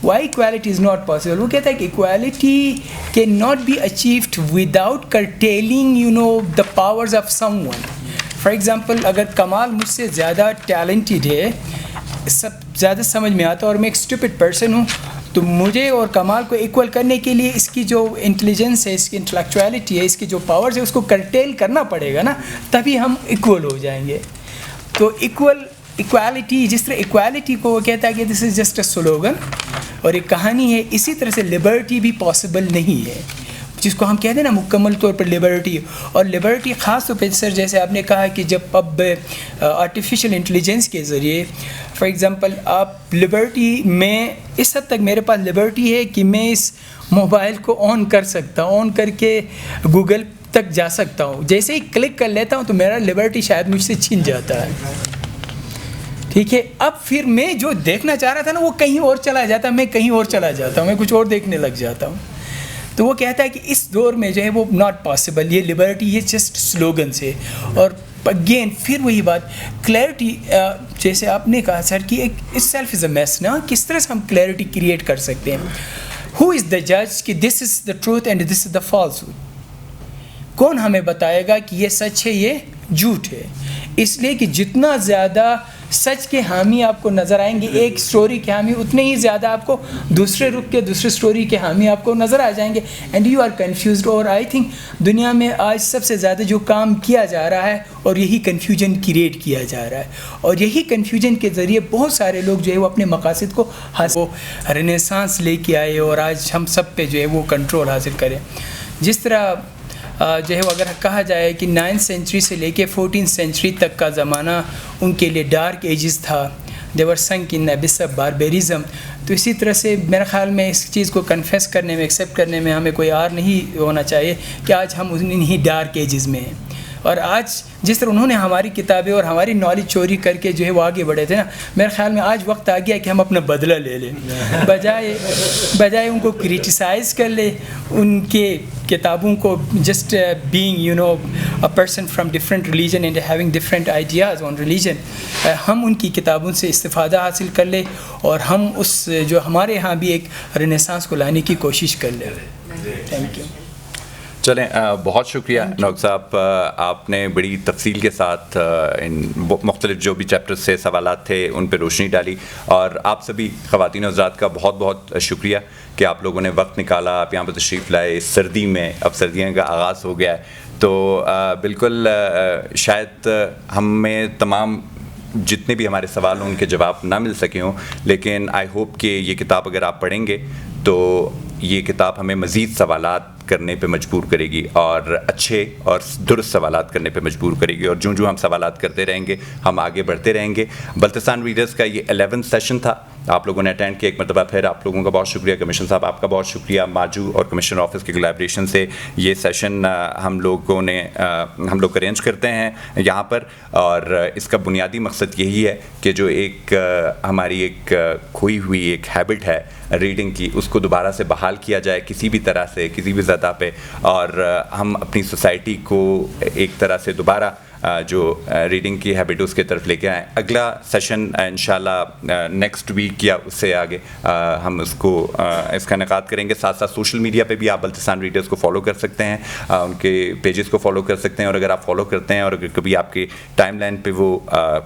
Why equality is not possible? وہ کہتا ہے کہ equality can not be achieved without curtailing the powers of someone. For example اگر کمال مجھ سے زیادہ ٹیلنٹڈ ہے, سب زیادہ سمجھ میں آتا ہے, اور میں ایک اسٹوپڈ پرسن ہوں, تو مجھے اور کمال کو ایکول کرنے کے لیے اس کی جو انٹیلیجنس ہے, اس کی انٹلیکچویلٹی ہے, اس کی جو پاورز ہے, اس کو کرٹیل کرنا پڑے گا نا, تبھی ہم ایکول ہو جائیں گے. تو ایکوالٹی, جس طرح ایکوالٹی کو وہ کہتا ہے کہ this is just a slogan اور ایک کہانی ہے, اسی طرح سے لبرٹی بھی پاسبل نہیں ہے, جس کو ہم کہتے ہیں نا مکمل طور پر لبرٹی. اور لبرٹی خاص طور پہ سر جیسے آپ نے کہا کہ جب اب آرٹیفیشیل انٹیلیجنس کے ذریعے فار ایگزامپل آپ لبرٹی میں اس حد تک میرے پاس لبرٹی ہے کہ میں اس موبائل کو آن کر سکتا ہوں, آن کر کے گوگل تک جا سکتا ہوں, جیسے ہی کلک کر لیتا ہوں تو میرا لبرٹی شاید مجھ سے چھن جاتا ہے. ٹھیک ہے, اب پھر میں جو دیکھنا چاہ رہا تھا نا وہ کہیں اور چلا جاتا, میں کہیں اور چلا جاتا ہوں, میں کچھ اور دیکھنے لگ جاتا ہوں. تو وہ کہتا ہے کہ اس دور میں جو ہے وہ ناٹ پاسبل, یہ لبرٹی یہ جسٹ سلوگن سے. اور اگین پھر وہی بات کلیئرٹی, جیسے آپ نے کہا سر کہ it self is a mass نا, کس طرح سے ہم کلیئرٹی کریٹ کر سکتے ہیں. ہو از دا جج کہ this is the truth and this is the falsehood? کون ہمیں بتائے گا کہ یہ سچ ہے یہ جھوٹ ہے؟ اس لیے کہ جتنا زیادہ سچ کے حامی آپ کو نظر آئیں گے ایک سٹوری کے حامی, اتنے ہی زیادہ آپ کو دوسرے رخ کے دوسرے سٹوری کے حامی آپ کو نظر آ جائیں گے, اینڈ یو آر کنفیوزڈ. اور آئی تھنک دنیا میں آج سب سے زیادہ جو کام کیا جا رہا ہے اور یہی کنفیوژن کریٹ کیا جا رہا ہے, اور یہی کنفیوژن کے ذریعے بہت سارے لوگ جو ہے وہ اپنے مقاصد کو وہ رنیسانس لے کے آئے اور آج ہم سب پہ جو ہے وہ کنٹرول حاصل کریں. جس طرح جو ہے وہ اگر کہا جائے کہ 9th سینچری سے لے کے 14th سینچری تک کا زمانہ ان کے لیے ڈارک ایجز تھا, they were sunk in abyss of barbarism. تو اسی طرح سے میرے خیال میں اس چیز کو کنفیس کرنے میں، ایکسیپٹ کرنے میں ہمیں کوئی اور نہیں ہونا چاہیے کہ آج ہم انہی ڈارک ایجز میں ہیں. اور آج جس طرح انہوں نے ہماری کتابیں اور ہماری نالج چوری کر کے جو ہے وہ آگے بڑھے تھے نا، میرے خیال میں آج وقت آ گیا کہ ہم اپنا بدلہ لے لیں، بجائے ان کو کریٹیسائز کر لیں، ان کے کتابوں کو just being you know a person from different religion and having different ideas on religion, ہم ان کی کتابوں سے استفادہ حاصل کر لیں اور ہم اس جو ہمارے یہاں بھی ایک رینیسانس کو لانے کی کوشش کر لیں. Thank you. چلیں، بہت شکریہ ڈاکٹر صاحب، آپ نے بڑی تفصیل کے ساتھ ان مختلف جو بھی چیپٹر سے سوالات تھے ان پہ روشنی ڈالی، اور آپ سبھی خواتین و حضرات کا بہت بہت شکریہ کہ آپ لوگوں نے وقت نکالا، آپ یہاں پہ تشریف لائے. سردی میں اب سردیوں کا آغاز ہو گیا ہے، تو بالکل شاید ہمیں تمام جتنے بھی ہمارے سوال ہوں ان کے جواب نہ مل سکے ہوں، لیکن آئی ہوپ کہ یہ کتاب اگر آپ پڑھیں گے تو یہ کتاب ہمیں مزید سوالات کرنے پہ مجبور کرے گی، اور اچھے اور درست سوالات کرنے پہ مجبور کرے گی، اور جو ہم سوالات کرتے رہیں گے ہم آگے بڑھتے رہیں گے. بلتستان ریڈرز کا یہ 11 سیشن تھا، آپ لوگوں نے اٹینڈ کیا. ایک مرتبہ پھر آپ لوگوں کا بہت شکریہ. کمشنر صاحب آپ کا بہت شکریہ. ماجو اور کمشنر آفس کی کولیبریشن سے یہ سیشن ہم لوگ ارینج کرتے ہیں یہاں پر، اور اس کا بنیادی مقصد یہی ہے کہ جو ایک ہماری ایک کھوئی ہوئی ایک ہیبٹ ہے ریڈنگ کی، اس کو دوبارہ سے بحال کیا جائے کسی بھی طرح سے، کسی بھی سطح پہ، اور ہم اپنی سوسائٹی کو ایک طرح سے دوبارہ جو ریڈنگ کی ہیبٹ اس کے طرف لے کے آئیں. اگلا سیشن انشاءاللہ نیکسٹ ویک یا اس سے آگے ہم اس کا انعقاد کریں گے. ساتھ ساتھ سوشل میڈیا پہ بھی آپ بلتستان ریڈرز کو فالو کر سکتے ہیں، ان کے پیجز کو فالو کر سکتے ہیں، اور اگر آپ فالو کرتے ہیں اور اگر کبھی آپ کی ٹائم لائن پہ وہ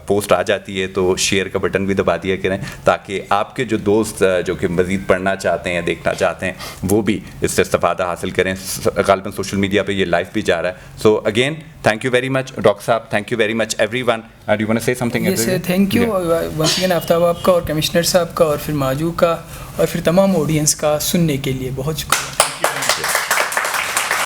پوسٹ آ جاتی ہے تو شیئر کا بٹن بھی دبا دیا کریں، تاکہ آپ کے جو دوست جو کہ مزید پڑھنا چاہتے ہیں، دیکھنا چاہتے ہیں، وہ بھی اس سے استفادہ حاصل کریں. غالباً سوشل میڈیا پہ یہ لائیو بھی جا رہا ہے. So again thank you very much doctor صاحب, thank you very much everyone. Do you want to say something? Yes sir, thank you once again آفتاب آپ کا اور کمشنر صاحب کا اور پھر ماجو کا اور پھر تمام آڈینس کا سننے کے لیے بہت شکریہ.